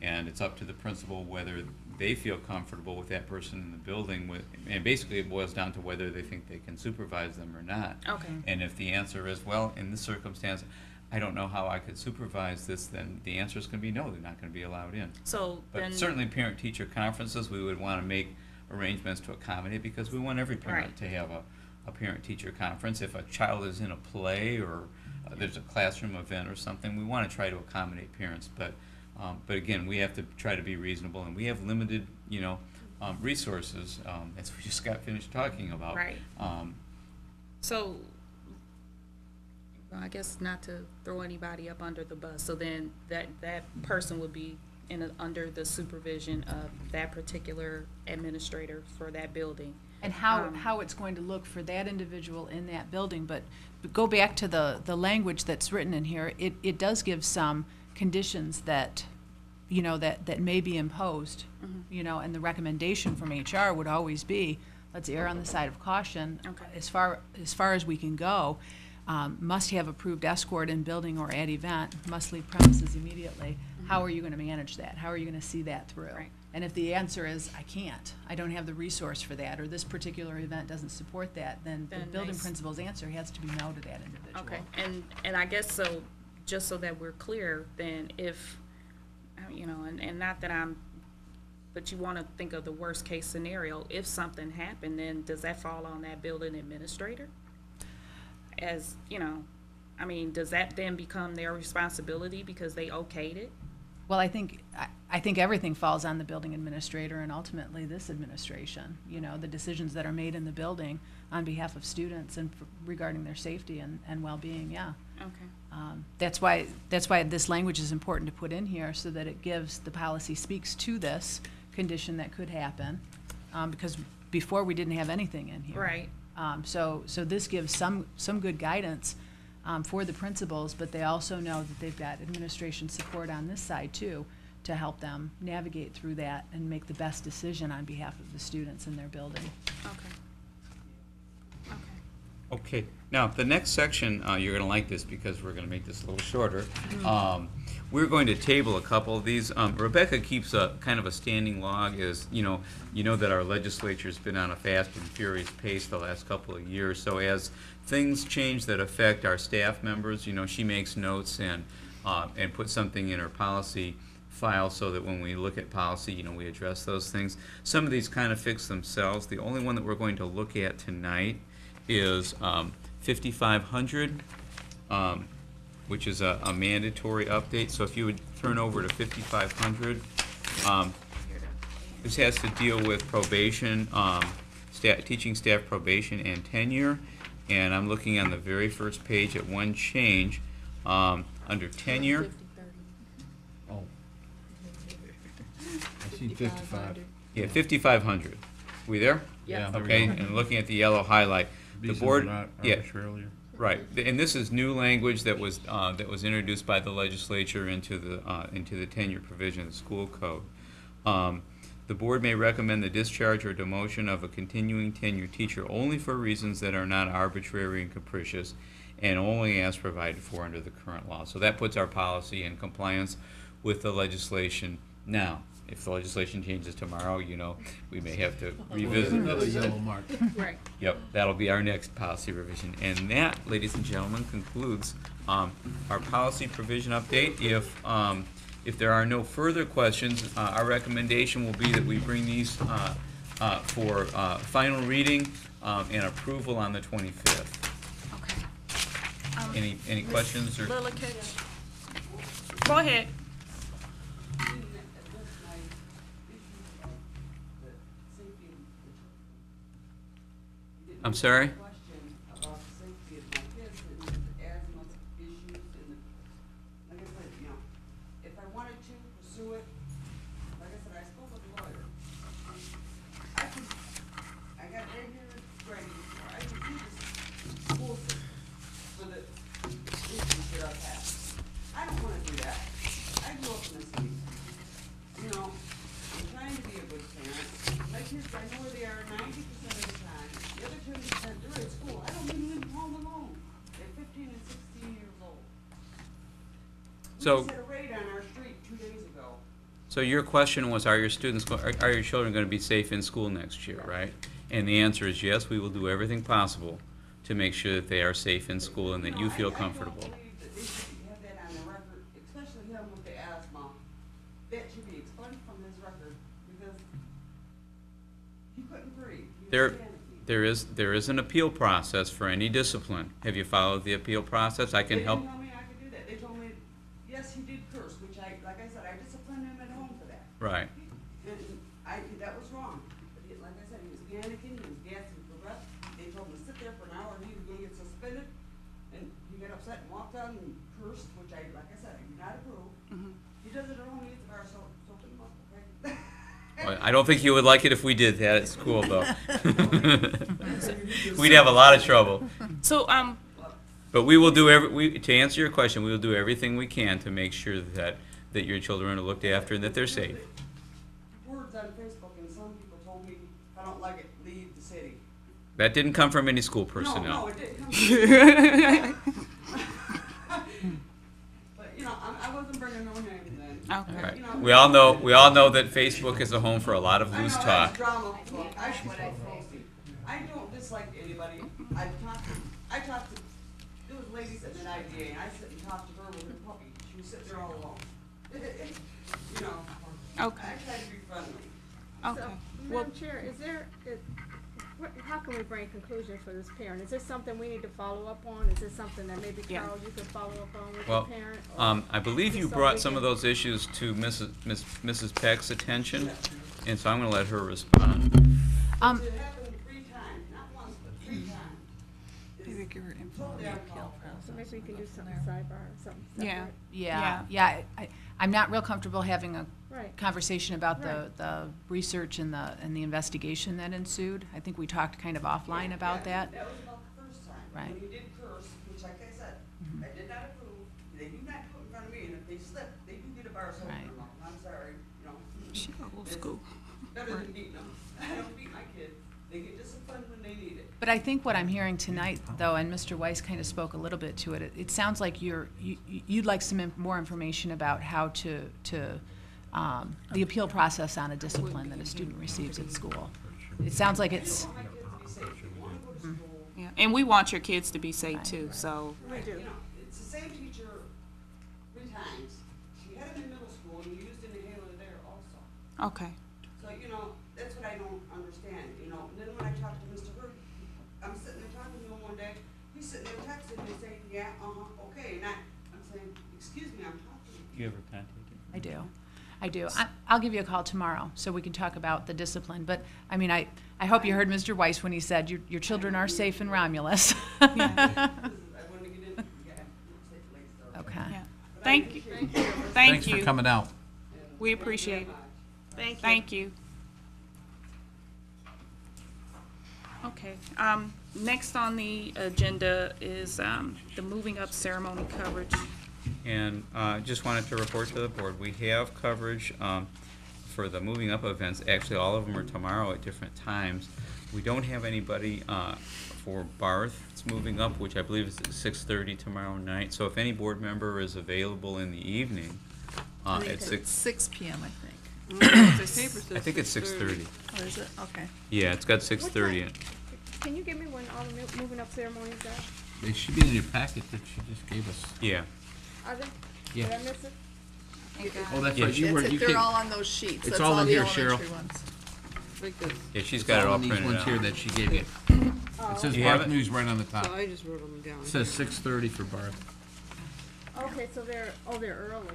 and it's up to the principal whether they feel comfortable with that person in the building, and basically it boils down to whether they think they can supervise them or not. Okay. And if the answer is, well, in this circumstance, I don't know how I could supervise this, then the answer is going to be no, they're not going to be allowed in. So then, But certainly parent-teacher conferences, we would want to make arrangements to accommodate, because we want every parent Right. to have a parent-teacher conference. If a child is in a play or there's a classroom event or something, we want to try to accommodate parents. But again, we have to try to be reasonable, and we have limited, you know, resources, as we just got finished talking about. Right. So, well, I guess not to throw anybody up under the bus, so then that person would be under the supervision of that particular administrator for that building. And how it's going to look for that individual in that building. But go back to the language that's written in here. It does give some conditions that, you know, that may be imposed, you know, and the recommendation from HR would always be, let's err on the side of caution. Okay. As far as we can go, must have approved escort in building or at event, must leave premises immediately. How are you going to manage that? How are you going to see that through? Right. And if the answer is, I can't, I don't have the resource for that, or this particular event doesn't support that, then the Then building they principal's answer has to be no to that individual. Okay, and I guess so, just so that we're clear, then if, you know, and not that I'm but you wanna think of the worst-case scenario. If something happened, then does that fall on that building administrator? As, you know, I mean, does that then become their responsibility because they okayed it? Well, I think everything falls on the building administrator and ultimately this administration. You know, the decisions that are made in the building on behalf of students and regarding their safety and well-being, yeah. Okay. That's why this language is important to put in here, so that it gives, the policy speaks to this condition that could happen, because before we didn't have anything in here. Right. So this gives some good guidance for the principals, but they also know that they've got administration support on this side too, to help them navigate through that and make the best decision on behalf of the students in their building. Okay. Okay. Okay, now, the next section, you're gonna like this because we're gonna make this a little shorter. We're going to table a couple of these. Rebecca keeps a kind of a standing log, as, you know that our legislature's been on a fast and furious pace the last couple of years. So as things change that affect our staff members, she makes notes and puts something in her policy file so that when we look at policy, we address those things. Some of these kind of fix themselves. The only one that we're going to look at tonight is 5500, which is a mandatory update. So if you would turn over to 5500, this has to deal with probation, teaching staff probation and tenure. And I'm looking on the very first page at one change under tenure. Oh. I see 55. Yeah, 5500. We there? Yeah. Okay, and looking at the yellow highlight, the board, yeah, Earlier. right, and this is new language that was introduced by the legislature into the tenure provision of the school code. The board may recommend the discharge or demotion of a continuing tenure teacher only for reasons that are not arbitrary and capricious, and only as provided for under the current law. So that puts our policy in compliance with the legislation. Now, if the legislation changes tomorrow, we may have to revisit Another this. yellow mark. Right. Yep, that'll be our next policy revision. And that, ladies and gentlemen, concludes our policy provision update. If there are no further questions, our recommendation will be that we bring these for final reading and approval on the 25th. Okay. Any questions or? Lilikich? Go ahead. I'm sorry? Question about the safety of my kids and the asthma issues and like I said, if I wanted to pursue it, like I said, I spoke with a lawyer. I got right here ready, or I could do this school system for the issues that I've had. I don't wanna do that. I grew up in the city. I'm trying to be a good parent. My kids, I know where they are 90% of the time. The other 10%, they're at school. I don't even leave home alone. They're 15 and 16 years old. So- We set a raid on our street 2 days ago. So your question was, are your children going to be safe in school next year, right? And the answer is yes, we will do everything possible to make sure that they are safe in school and that you feel comfortable. I don't believe that they should have that on their record, especially him with the asthma. That should be expunged from his record because he couldn't breathe. He was panicking. There is an appeal process for any discipline. Have you followed the appeal process? I can help. They didn't tell me I could do that. They told me, yes, he did curse, which like I said, I disciplined him at home for that. Right. And that was wrong. But like I said, he was panicking, he was gasping for breath. They told him to sit there for an hour and he was gonna get suspended. And he got upset and walked out and cursed, which like I said, I do not approve. He does it at home, he eats a bar of soap him up, okay? Well, I don't think you would like it if we did that at school, though. We'd have a lot of trouble. So, But we will do to answer your question, we will do everything we can to make sure that your children are looked after and that they're safe. Words on Facebook and some people told me, if I don't like it, leave the city. That didn't come from any school personnel. No, it didn't come from me. But, I wasn't bringing no name then. okay. Right. We all know that Facebook is a home for a lot of loose talk. Drama. I don't dislike anybody. I talked to, there was ladies at an IDA, and I sit and talk to her with her puppy. She was sitting there all alone. Okay. I try to be friendly. Okay. So, Well, Madam Chair, how can we bring conclusion for this parent? Is this something we need to follow up on? Is this something that maybe Yeah. Carol, you can follow up on with the Well, parent? Or I believe you just so brought we some of can- those issues to Mrs. Peck's attention, and so I'm gonna let her respond. It happened 3 times, not once, but 3 times. Maybe give her info on the appeal So process. maybe we can do something sidebar or something Yeah. separate. Yeah, I'm not real comfortable having a Right. conversation about Right. the research and the investigation that ensued. I think we talked kind of offline about that. That was about the first time. Right. When he did curse, which like I said, I did not approve. They do not do it in front of me, and if they slip, they do get a bar soap in Right. their mouth. I'm sorry, you know. She old It's school. Better than beating them. I don't beat my kids. They get disciplined when they need it. But I think what I'm hearing tonight, though, and Mr. Weiss kind of spoke a little bit to it, it sounds like you'd like some more information about how to the appeal process on a discipline that a student receives at school. It sounds like it's, I want my kids to be safe. They want to go to school. yeah, and we want your kids to be safe too, so. We do. You know, it's the same teacher 3 times. She had him in middle school, and he used an inhaler there also. Okay. So, you know, that's what I don't understand, you know. And then when I talked to Mr. Hurd, I'm sitting there talking to him one day, he's sitting there texting me saying, yeah, okay, and I'm saying, excuse me, I'm talking to you. You ever contacted? I do. I'll give you a call tomorrow so we can talk about the discipline. But, I mean, I hope you heard Mr. Weiss when he said your children are safe in Romulus. I wanted to get in, yeah, it's like late start. Okay. Yeah. Thank you. Thanks Thank for you. coming out. We appreciate it. Thank you. Thank you. Okay, next on the agenda is, the moving up ceremony coverage. And just wanted to report to the board, we have coverage for the moving up events. Actually, all of them are tomorrow at different times. We don't have anybody for Barth. It's moving up, which I believe is at 6:30 tomorrow night. So if any board member is available in the evening at 6, 6 PM, I think. I think it's 6:30. Oh, is it? Okay. Yeah, it's got 6:30 in it. Can you give me when all the moving up ceremonies are? They should be in your packet that she just gave us. Yeah. Are they? Yeah. Did I miss it? Oh, that's Yeah, right, you were, That's you it, they're came, all on those sheets. It's That's all in the here, Cheryl. elementary ones. Yeah, she's it's got it all in these printed ones here out. that she gave you. Oh, It says You have Barth it? News right on the top. So I just wrote them down. It says 6:30 for Barth. okay, so they're early.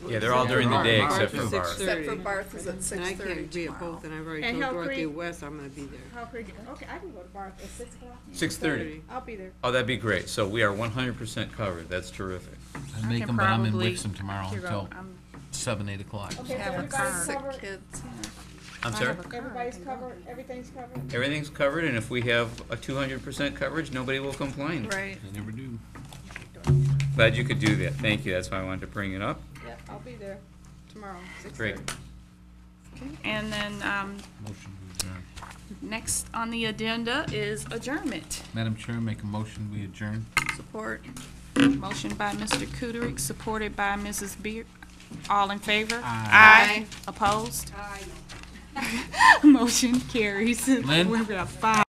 Yeah, they're all during the day Barth except is for Barth. Except for Barth is at And I 6:30 can't be at tomorrow. both, and I've already And told Hill Dorothy Creek? West I'm gonna be there. How could, okay, I can go to Barth at 6 o'clock. 6:30. I'll be there. Oh, that'd be great. So we are 100% covered. That's terrific. I make can them, but I'm in probably- Wixom tomorrow Here you until go. I'm- 7, 8 o'clock. Okay, so Have a everybody's sick covered? kids, yeah. I'm I sorry? have a car, I Everybody's can go. covered? Everything's covered? Everything's covered, and if we have a 200% coverage, nobody will complain. Right. They never do. Glad you could do that. Thank you. That's why I wanted to bring it up. Yep, I'll be there tomorrow, 6:30. Great. Okay, and then, Motion to adjourn. next on the agenda is adjournment. Madam Chair, make a motion, we adjourn. Support. Motion by Mr. Kuderick, supported by Mrs. Beard. All in favor? Aye. Opposed? Motion carries. Lynn? We've got 5.